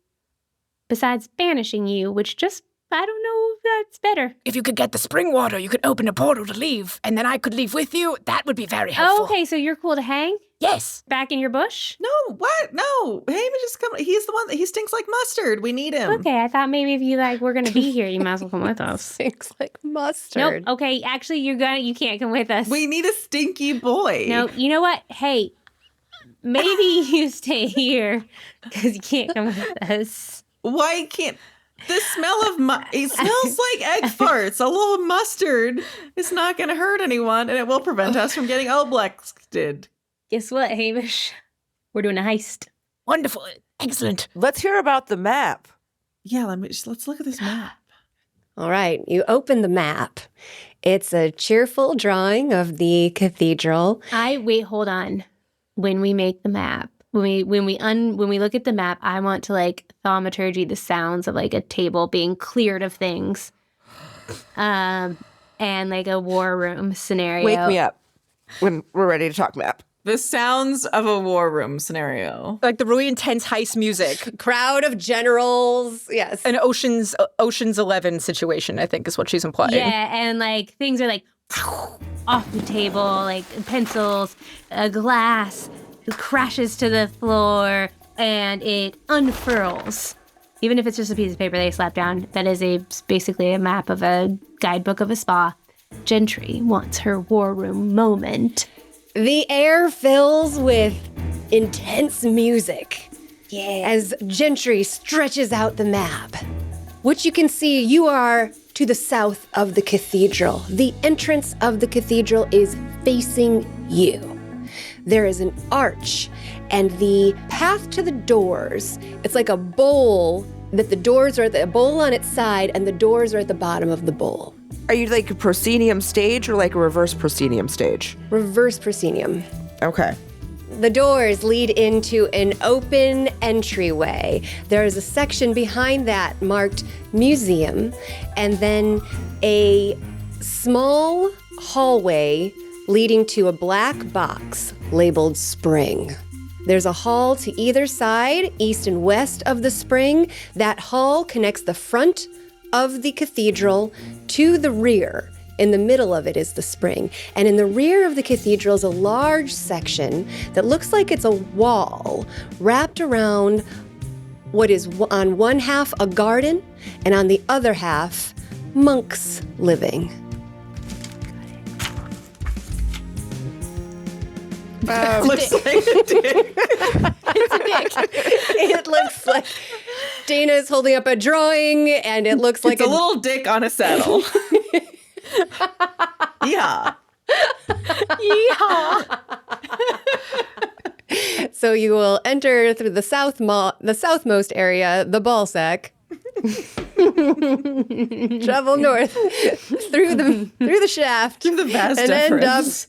besides banishing you, which just, I don't know if that's better. If you could get the spring water, you could open a portal to leave, and then I could leave with you. That would be very helpful. Oh, okay, so you're cool to hang? Yes. Back in your bush? No, what? No. Hamish just come. He's the one that he stinks like mustard. We need him. Okay, I thought maybe if you were gonna be here, you might as well come with us. Stinks like mustard. Nope. Okay, actually, you can't come with us. We need a stinky boy. No, you know what? Hey, maybe you stay here because you can't come with us. Why can't the smell of it smells like egg farts. A little mustard is not going to hurt anyone, and it will prevent us from getting Oblexed. Guess what, Hamish? We're doing a heist. Wonderful. Excellent. Let's hear about the map. Yeah, let's look at this map. All right, you open the map. It's a cheerful drawing of the cathedral. Wait, hold on. When we make the map, when we look at the map, I want to like thaumaturgy the sounds of like a table being cleared of things, and like a war room scenario. Wake me up when we're ready to talk map. The sounds of a war room scenario. Like the really intense heist music. Crowd of generals. Yes. An Ocean's 11 situation, I think, is what she's implying. Yeah, and like things are like off the table, like pencils, a glass crashes to the floor, and it unfurls. Even if it's just a piece of paper they slap down, that is basically a map of a guidebook of a spa. Gentry wants her war room moment. The air fills with intense music. Yeah. As Gentry stretches out the map, which you can see you are to the south of the cathedral. The entrance of the cathedral is facing you. There is an arch, and the path to the doors, it's like a bowl, that the doors are at the bowl on its side, and the doors are at the bottom of the bowl. Are you like a proscenium stage or like a reverse proscenium stage? Reverse proscenium. Okay. The doors lead into an open entryway. There is a section behind that marked museum, and then a small hallway leading to a black box labeled spring. There's a hall to either side, east and west of the spring. That hall connects the front of the cathedral to the rear. In the middle of it is the spring. And in the rear of the cathedral is a large section that looks like it's a wall wrapped around what is on one half a garden and on the other half monks living. Looks like a dick. It looks like Dana is holding up a drawing and it looks like It's a little dick on a saddle. Yeah. Yeehaw! So you will enter through the southmost area, the ball sack. Travel north through the shaft, Through the vast and deference.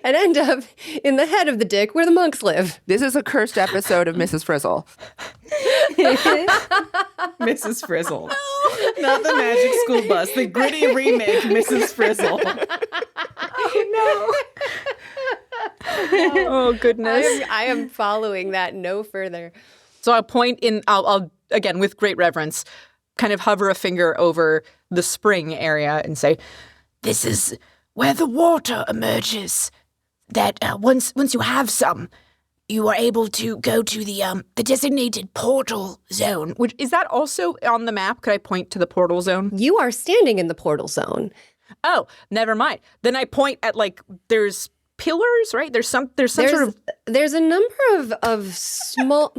end up in the head of the dick where the monks live. This is a cursed episode of Mrs. Frizzle. Mrs. Frizzle. Not the Magic School Bus. The gritty remake, Mrs. Frizzle. Oh, goodness. I am following that no further. So I'll again, with great reverence, kind of hover a finger over the spring area and say, This is where the water emerges. That once you have some, you are able to go to the designated portal zone. which is that also on the map? Could I point to the portal zone? You are standing in the portal zone. Oh, never mind. Then I point at there's pillars, right? There's some sort of There's a number of small.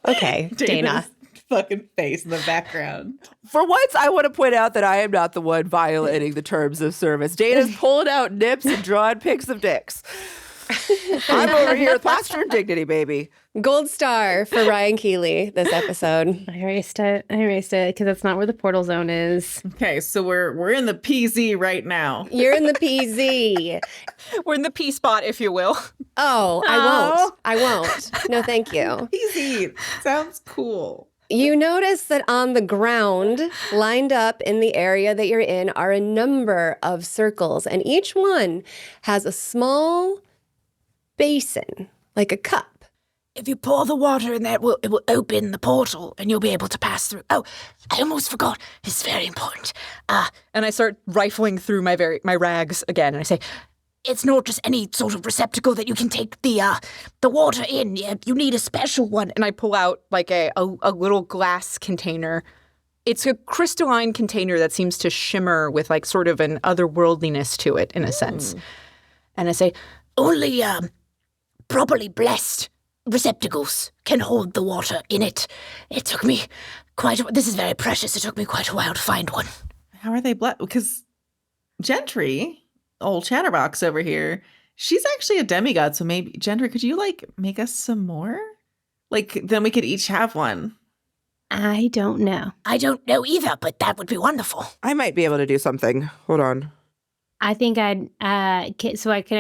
Okay, Dana. Dana's fucking face in the background. For once, I want to point out that I am not the one violating the terms of service. Dana's pulling out nips and drawing pics of dicks. I'm over here with posture and dignity, baby. Gold star for Ryan Keely this episode. I erased it because that's not where the portal zone is. Okay, so we're in the PZ right now. You're in the PZ. we're in the P spot, if you will. Oh, I won't. No, thank you. PZ sounds cool. You notice that on the ground, lined up in the area that you're in, are a number of circles, and each one has a small basin, like a cup. If you pour the water in there, it will open the portal and you'll be able to pass through. Oh, I almost forgot. It's very important. And I start rifling through my rags again, and I say, It's not just any sort of receptacle that you can take the water in. You need a special one. and I pull out a little glass container. It's a crystalline container that seems to shimmer with sort of an otherworldliness to it in a sense. And I say, only properly blessed receptacles can hold the water in it. It took me this is very precious. It took me quite a while to find one. How are they blessed? Because Gentry, old chatterbox over here, she's actually a demigod. So maybe, Gentry, could you make us some more? Then we could each have one. I don't know. I don't know either, but that would be wonderful. I might be able to do something. Hold on. I think can I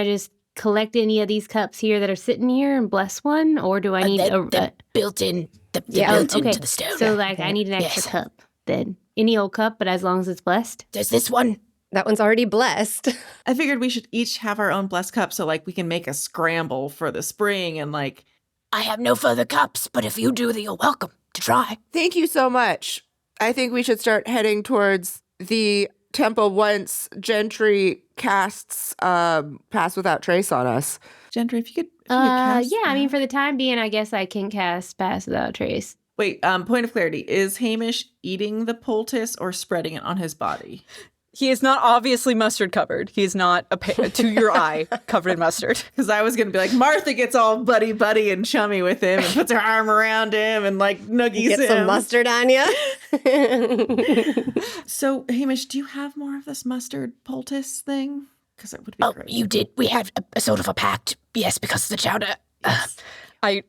just collect any of these cups here that are sitting here and bless one, or do I need They're built in. okay. Into the stone. So I need an extra Yes. cup then. Any old cup, but as long as it's blessed. There's this one. That one's already blessed. I figured we should each have our own blessed cup so we can make a scramble for the spring and I have no further cups, but if you do, then you're welcome to try. Thank you so much. I think we should start heading towards the temple once Gentry casts Pass Without Trace on us. Gentry, if you could cast. Yeah, I mean, for the time being, I guess I can cast Pass Without Trace. Wait, point of clarity. Is Hamish eating the poultice or spreading it on his body? He is not obviously mustard covered. He is not to your eye covered in mustard. Because I was going to be Martha gets all buddy and chummy with him and puts her arm around him and noogies Get him. some mustard on you. So, Hamish, do you have more of this mustard poultice thing? Because it would be great. You did. We had a sort of a pact, yes, because of the chowder. I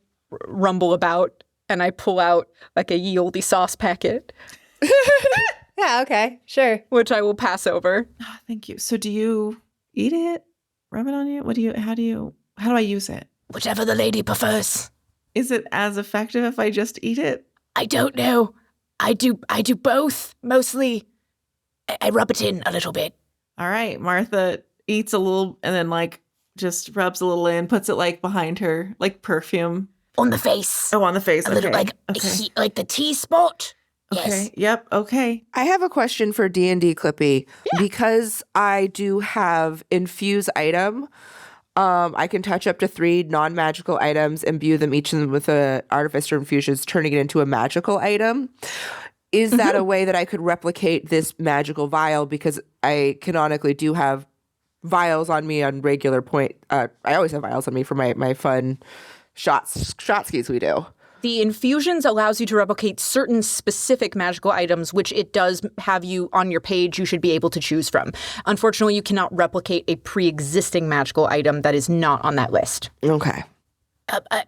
rumble about and I pull out a ye olde sauce packet, Yeah, okay, sure. which I will pass over. Oh, thank you. So do you eat it? Rub it on you? How do I use it? Whichever the lady prefers. Is it as effective if I just eat it? I don't know. I do both. Mostly, I rub it in a little bit. All right. Martha eats a little and then just rubs a little in, puts it like behind her, like perfume. On the face. Oh, on the face. A Okay. little like like the T-spot. Okay. Yes. Yep. Okay. I have a question for D&D Clippy. Because I do have infuse item, I can touch up to 3 non-magical items, imbue them each with a artificer infusions, turning it into a magical item. Is that a way that I could replicate this magical vial? Because I canonically do have vials on me on regular point. I always have vials on me for my fun shot skis we do. The infusions allows you to replicate certain specific magical items, which it does have you on your page you should be able to choose from. Unfortunately, you cannot replicate a pre-existing magical item that is not on that list. Okay.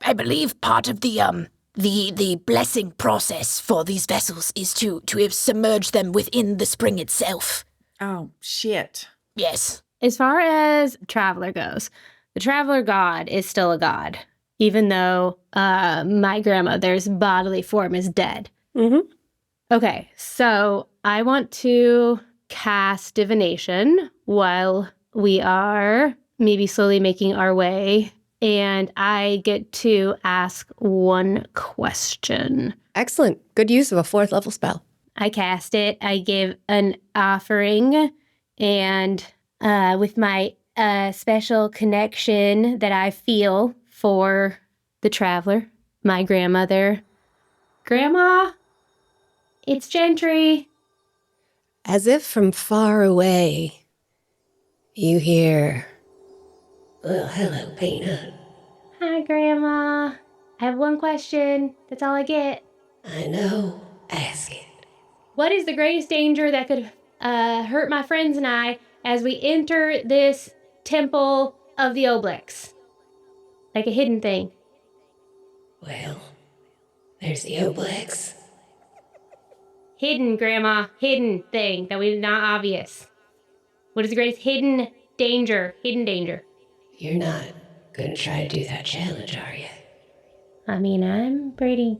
I believe part of the blessing process for these vessels is to submerge them within the spring itself. Oh, shit. Yes. As far as Traveler goes, the Traveler god is still a god, even though my grandmother's bodily form is dead. Mm-hmm. Okay, so I want to cast divination while we are maybe slowly making our way, and I get to ask one question. Excellent. Good use of a 4th level spell. I cast it, I give an offering, and with my special connection that I feel for the Traveler, my grandmother. Grandma, it's Gentry. As if from far away, you hear, "Well, hello, Peanut. Hi, Grandma. I have one question. That's all I get. I know. Ask it." What is the greatest danger that could hurt my friends and I as we enter this temple of the Oblex? Like a hidden thing. Well, there's the Oblex. Hidden, Grandma. Hidden thing that was not obvious. What is the greatest hidden danger? Hidden danger. You're not gonna try to do that challenge, are you? I mean, I'm pretty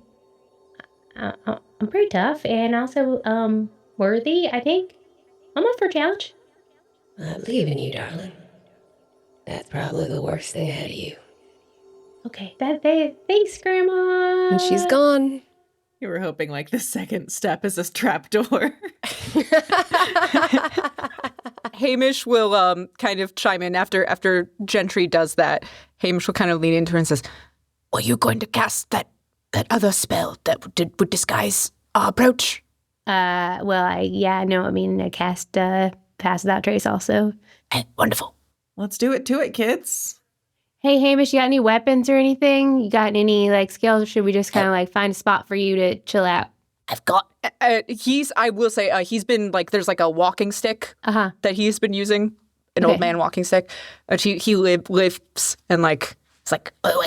tough and also worthy, I think. I'm up for a challenge. I believe in you, darling. That's probably the worst thing ahead of you. Okay, thanks, Grandma. And she's gone. You were hoping like the second step is this trapdoor. Hamish will kind of chime in after Gentry does that. Hamish will kind of lean into her and says, Are you going to cast that other spell that would disguise our approach? I cast Pass Without Trace also. Wonderful. Let's do it to it, kids. Hey, Hamish, you got any weapons or anything? You got any, skills, or should we just kind of, find a spot for you to chill out? I've got... I will say, he's been, there's, a walking stick that he's been using, an old man walking stick, which he lifts, and, It's like, oh,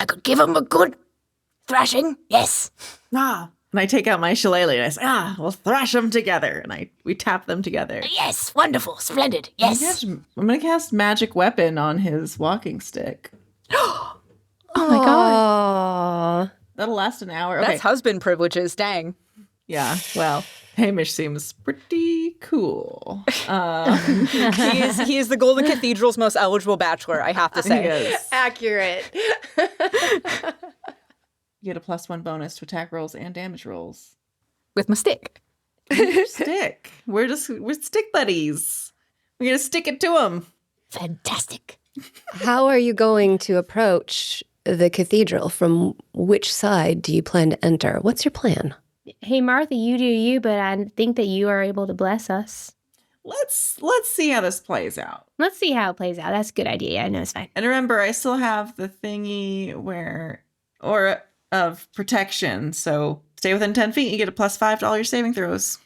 I could give him a good thrashing. Yes. And I take out my shillelagh and I say, we'll thrash them together. And we tap them together. Yes. Wonderful. Splendid. Yes. I'm going to cast Magic Weapon on his walking stick. Oh my god. That'll last an hour. that's husband privileges, dang. Yeah, well, Hamish seems pretty cool. He is the Golden Cathedral's most eligible bachelor, I have to say. He is. Accurate. You get a +1 bonus to attack rolls and damage rolls. With my stick. Stick. We're stick buddies. We're going to stick it to him. Fantastic. How are you going to approach the cathedral? From which side do you plan to enter? What's your plan? Hey, Martha, you do you, but I think that you are able to bless us. Let's see how this plays out. Let's see how it plays out. That's a good idea. Yeah, I know it's fine. And remember, I still have the thingy of protection. So stay within 10 feet, you get a +5 to all your saving throws.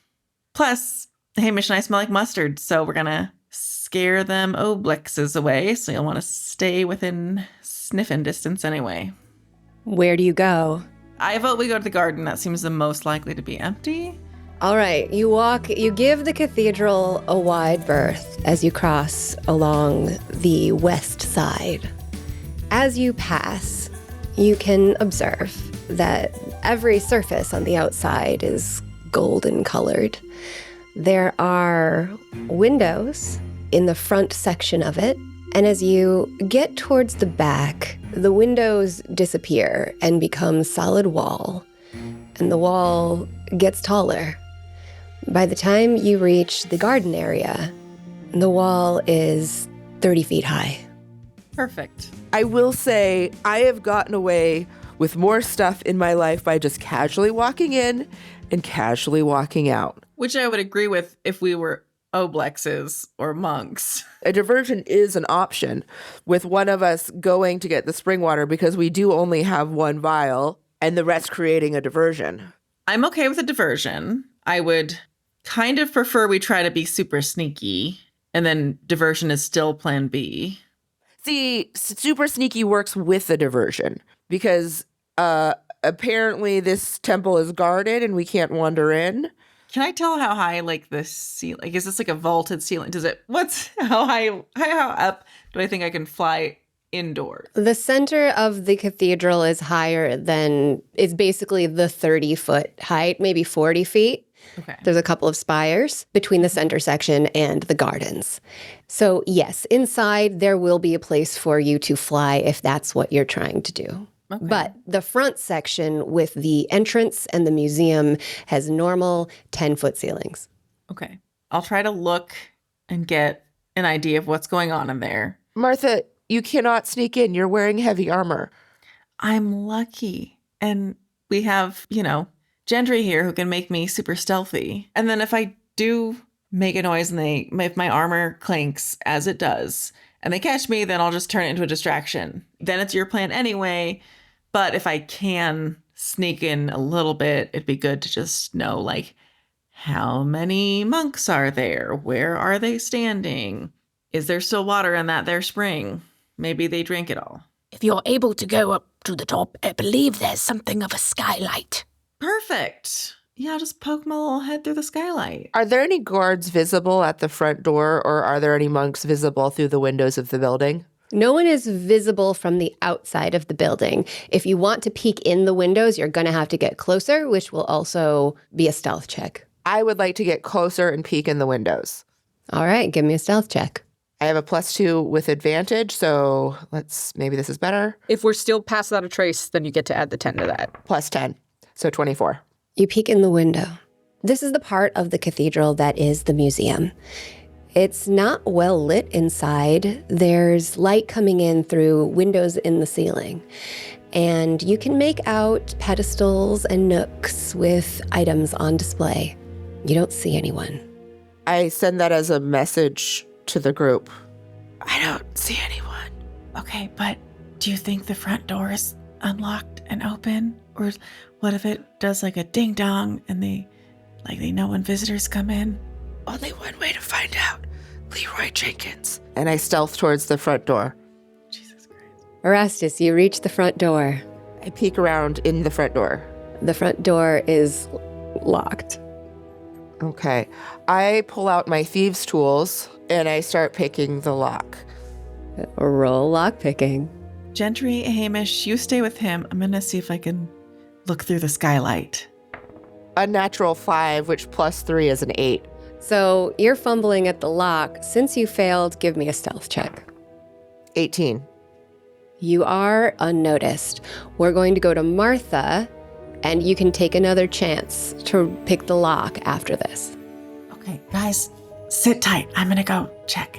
Plus, Hamish and I smell like mustard, so we're going to scare them Oblexes away. So you'll want to stay within sniffing distance anyway. Where do you go? I vote we go to the garden. That seems the most likely to be empty. All right, you give the cathedral a wide berth as you cross along the west side. As you pass, you can observe that every surface on the outside is golden colored. There are windows in the front section of it And as you get towards the back, the windows disappear and become solid wall. And the wall gets taller. By the time you reach the garden area, the wall is 30 feet high. Perfect. I will say I have gotten away with more stuff in my life by just casually walking in and casually walking out. Which I would agree with if we were oblexes or monks. A diversion is an option, with one of us going to get the spring water because we do only have one vial and the rest creating a diversion. I'm okay with a diversion. I would kind of prefer we try to be super sneaky, and then diversion is still plan B. See, super sneaky works with the diversion because apparently this temple is guarded and we can't wander in. Can I tell how high, like, the ceiling? Like, is this like a vaulted ceiling? How high, how up do I think I can fly indoors? The center of the cathedral is higher than, it's basically the 30-foot height, maybe 40 feet. Okay. There's a couple of spires between the center section and the gardens. So yes, inside there will be a place for you to fly if that's what you're trying to do. Okay. But the front section with the entrance and the museum has normal 10-foot ceilings. Okay. I'll try to look and get an idea of what's going on in there. Martha, you cannot sneak in. You're wearing heavy armor. I'm lucky. And we have, Gentry here who can make me super stealthy. And then if I do make a noise and if my armor clanks as it does and they catch me, then I'll just turn it into a distraction. Then it's your plan anyway. But if I can sneak in a little bit, it'd be good to just know, like, how many monks are there? Where are they standing? Is there still water in that there spring? Maybe they drank it all. If you're able to go up to the top, I believe there's something of a skylight. Perfect. Yeah, I'll just poke my little head through the skylight. Are there any guards visible at the front door, or are there any monks visible through the windows of the building? No one is visible from the outside of the building. If you want to peek in the windows, you're going to have to get closer, which will also be a stealth check. I would like to get closer and peek in the windows. All right, give me a stealth check. I have a +2 with advantage, so maybe this is better. If we're still past without a trace, then you get to add the 10 to that. +10, so 24. You peek in the window. This is the part of the cathedral that is the museum. It's not well lit inside. There's light coming in through windows in the ceiling. And you can make out pedestals and nooks with items on display. You don't see anyone. I send that as a message to the group. I don't see anyone. Okay, but do you think the front door is unlocked and open? Or what if it does like a ding dong and they know when visitors come in? Only one way to find out. Leroy Jenkins. And I stealth towards the front door. Jesus Christ. Erastus, you reach the front door. I peek around in the front door. The front door is locked. Okay. I pull out my thieves' tools and I start picking the lock. Roll lockpicking. Gentry, Hamish, you stay with him. I'm going to see if I can look through the skylight. A natural 5, which +3 is an 8. So you're fumbling at the lock. Since you failed, give me a stealth check. 18. You are unnoticed. We're going to go to Martha, and you can take another chance to pick the lock after this. Okay, guys, sit tight. I'm going to go check,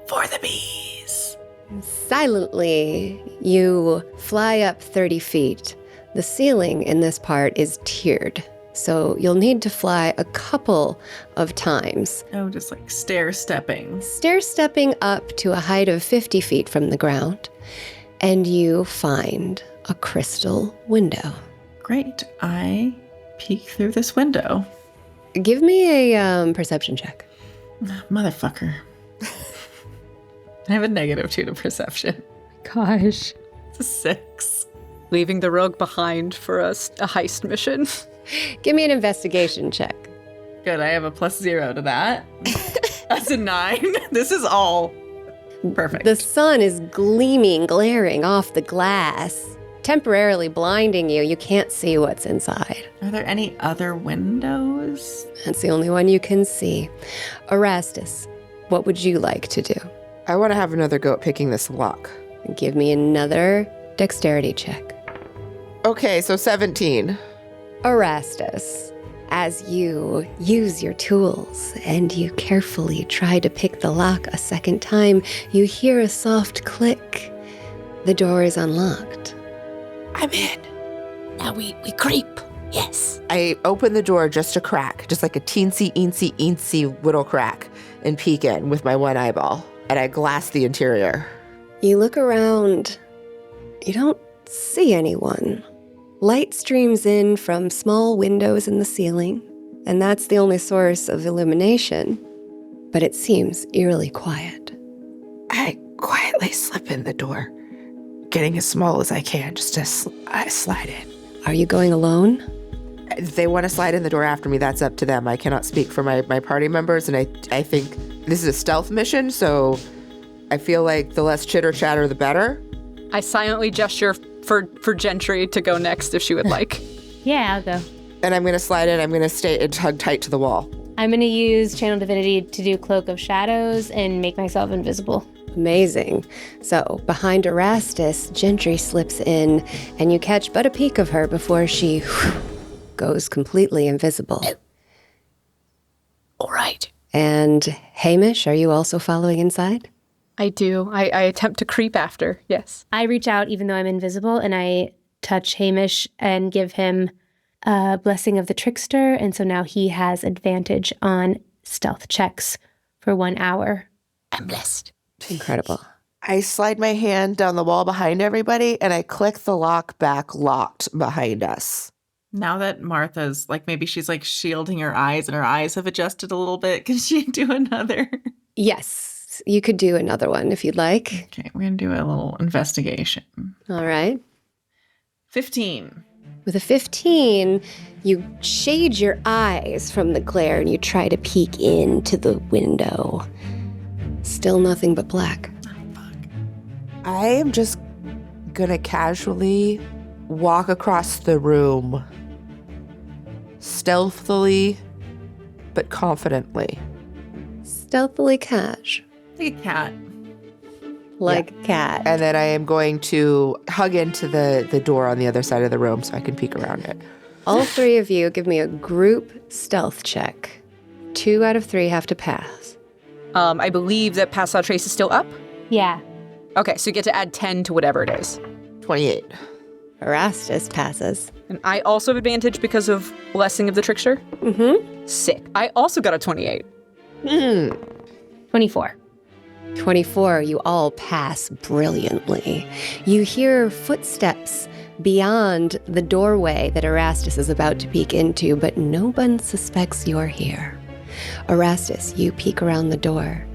for the bees. Silently, you fly up 30 feet. The ceiling in this part is tiered, so you'll need to fly a couple of times. Oh, just like stair-stepping. Stair-stepping up to a height of 50 feet from the ground, and you find a crystal window. Great. I peek through this window. Give me a perception check. Motherfucker. I have a -2 to perception. Gosh. It's a 6. Leaving the rogue behind for a heist mission. Give me an investigation check. Good, I have a +0 to that. That's a 9. This is all perfect. The sun is gleaming, glaring off the glass, temporarily blinding you. You can't see what's inside. Are there any other windows? That's the only one you can see. Erastus, what would you like to do? I want to have another go at picking this lock. Give me another dexterity check. Okay, so 17. Erastus, as you use your tools and you carefully try to pick the lock a second time, you hear a soft click. The door is unlocked. I'm in. Now we creep. Yes. I open the door just a crack, just like a teensy little crack, and peek in with my one eyeball. And I glass the interior. You look around. You don't see anyone. Light streams in from small windows in the ceiling, and that's the only source of illumination. But it seems eerily quiet. I quietly slip in the door, getting as small as I can, just to slide in. Are you going alone? If they want to slide in the door after me, that's up to them. I cannot speak for my party members, and I think this is a stealth mission, so I feel like the less chitter-chatter, the better. I silently gesture for Gentry to go next if she would like. Yeah, I'll go. And I'm going to slide in. I'm going to stay and hug tight to the wall. I'm going to use Channel Divinity to do Cloak of Shadows and make myself invisible. Amazing. So, behind Erastus, Gentry slips in, and you catch but a peek of her before she goes completely invisible. All right. And Hamish, are you also following inside? I do. I attempt to creep after, yes. I reach out even though I'm invisible, and I touch Hamish and give him a Blessing of the Trickster, and so now he has advantage on stealth checks for 1 hour. I'm blessed. Incredible. I slide my hand down the wall behind everybody, and I click the lock back locked behind us. Now that Martha's, like, maybe she's, like, shielding her eyes and her eyes have adjusted a little bit, can she do another? Yes, you could do another one if you'd like. Okay, we're going to do a little investigation. All right. 15. With a 15, you shade your eyes from the glare and you try to peek into the window. Still nothing but black. I am just gonna casually walk across the room, stealthily but confidently. Stealthily cash. Like a cat. Like a cat. And then I am going to hug into the door on the other side of the room so I can peek around it. All three of you give me a group stealth check. 2 out of 3 have to pass. I believe that Pass Without Trace is still up. Yeah. Okay, so you get to add 10 to whatever it is. 28. Erastus passes. And I also have advantage because of Blessing of the Trickster. Mm-hmm. Sick. I also got a 28. 24. 24, you all pass brilliantly. You hear footsteps beyond the doorway that Erastus is about to peek into, but no one suspects you're here. Erastus, you peek around the door.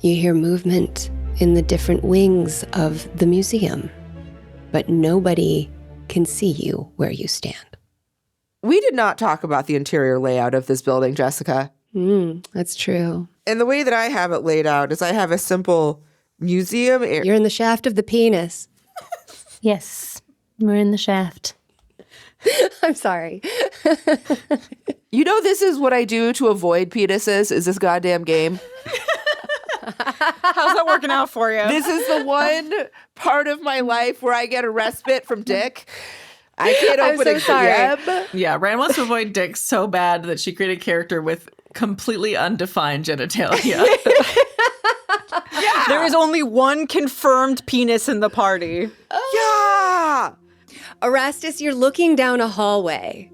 You hear movement in the different wings of the museum, but nobody can see you where you stand. We did not talk about the interior layout of this building, Jessica. That's true. And the way that I have it laid out is I have a simple museum area. You're in the shaft of the penis. Yes, we're in the shaft. I'm sorry. You know, this is what I do to avoid penises, is this goddamn game. How's that working out for you? This is the one part of my life where I get a respite from dick. I can't I'm open so a sorry. gem. Yeah, Rand wants to avoid dicks so bad that she created a character with completely undefined genitalia. There is only one confirmed penis in the party. Yeah. Erastus, you're looking down a hallway.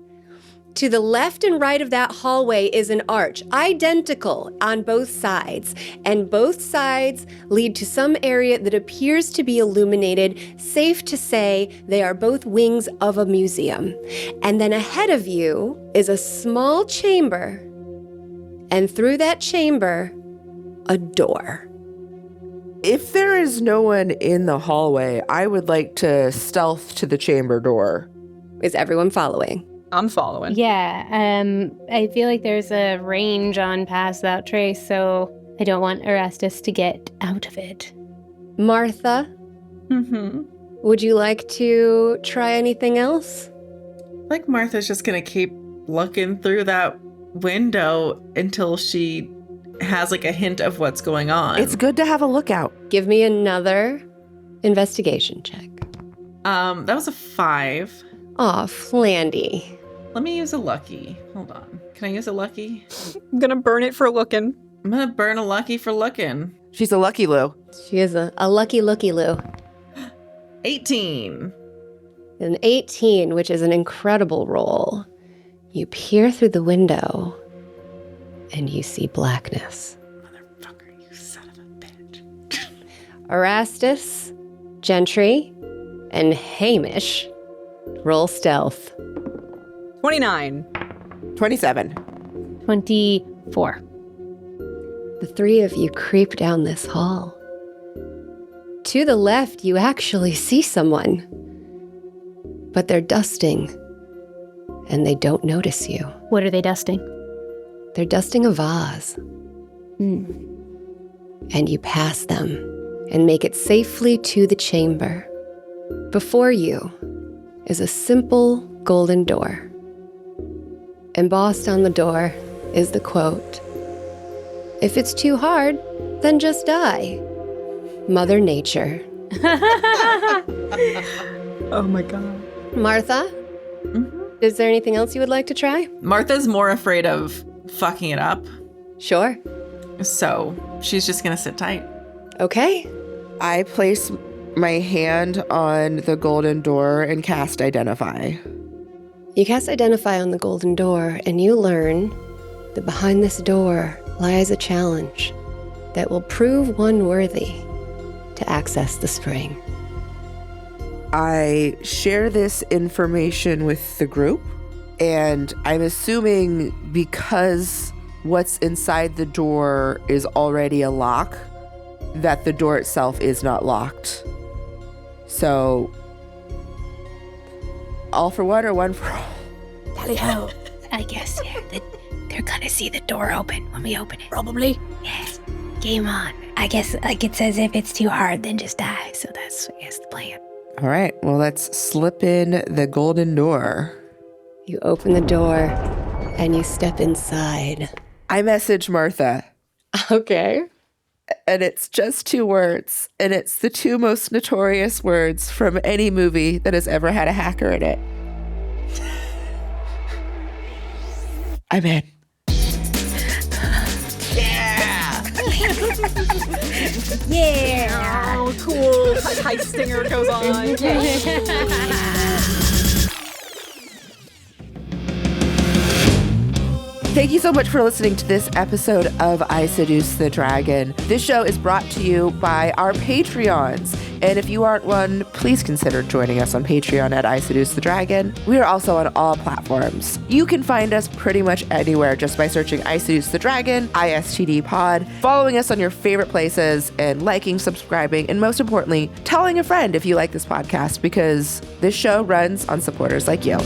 To the left and right of that hallway is an arch, identical on both sides, and both sides lead to some area that appears to be illuminated. Safe to say they are both wings of a museum. And then ahead of you is a small chamber, and through that chamber, a door. If there is no one in the hallway, I would like to stealth to the chamber door. Is everyone following? I'm following. Yeah, I feel like there's a range on Pass Without Trace, so I don't want Erastus to get out of it. Martha, would you like to try anything else? Like Martha's just going to keep looking through that window until she has like a hint of what's going on. It's good to have a lookout. Give me another investigation check. That was a 5. Aw, Flandy. Let me use a lucky. Hold on. Can I use a lucky? I'm gonna burn it for looking. I'm gonna burn a lucky for looking. She's a lucky Lou. She is a lucky looky Lou. 18. An 18, which is an incredible roll. You peer through the window and you see blackness. Motherfucker, you son of a bitch. Erastus, Gentry, and Hamish roll stealth. 29. 27. 24. The three of you creep down this hall. To the left, you actually see someone, but they're dusting, and they don't notice you. What are they dusting? They're dusting a vase. And you pass them and make it safely to the chamber. Before you is a simple golden door. Embossed on the door is the quote, "If it's too hard, then just die. Mother Nature." Oh my god. Martha, is there anything else you would like to try? Martha's more afraid of fucking it up, Sure. so she's just gonna sit tight. Okay. I place my hand on the golden door and cast Identify. You cast Identify on the golden door, and you learn that behind this door lies a challenge that will prove one worthy to access the spring. I share this information with the group, and I'm assuming because what's inside the door is already a lock, that the door itself is not locked. So, all for one or one for all? Tally ho. I guess, yeah. They're gonna see the door open when we open it. Probably. Yes. Game on. I guess, like it says, if it's too hard, then just die. So that's, I guess, the plan. All right, well, let's slip in the golden door. You open the door, and you step inside. I message Martha, Okay. and it's just 2 words, and it's the 2 most notorious words from any movie that has ever had a hacker in it. I'm in. Yeah. Oh, cool. Heist stinger goes on. Thank you so much for listening to this episode of I Seduce the Dragon. This show is brought to you by our Patreons. And if you aren't one, please consider joining us on Patreon at I Seduce the Dragon. We are also on all platforms. You can find us pretty much anywhere just by searching I Seduce the Dragon, ISTD Pod, following us on your favorite places, and liking, subscribing, and most importantly, telling a friend if you like this podcast, because this show runs on supporters like you.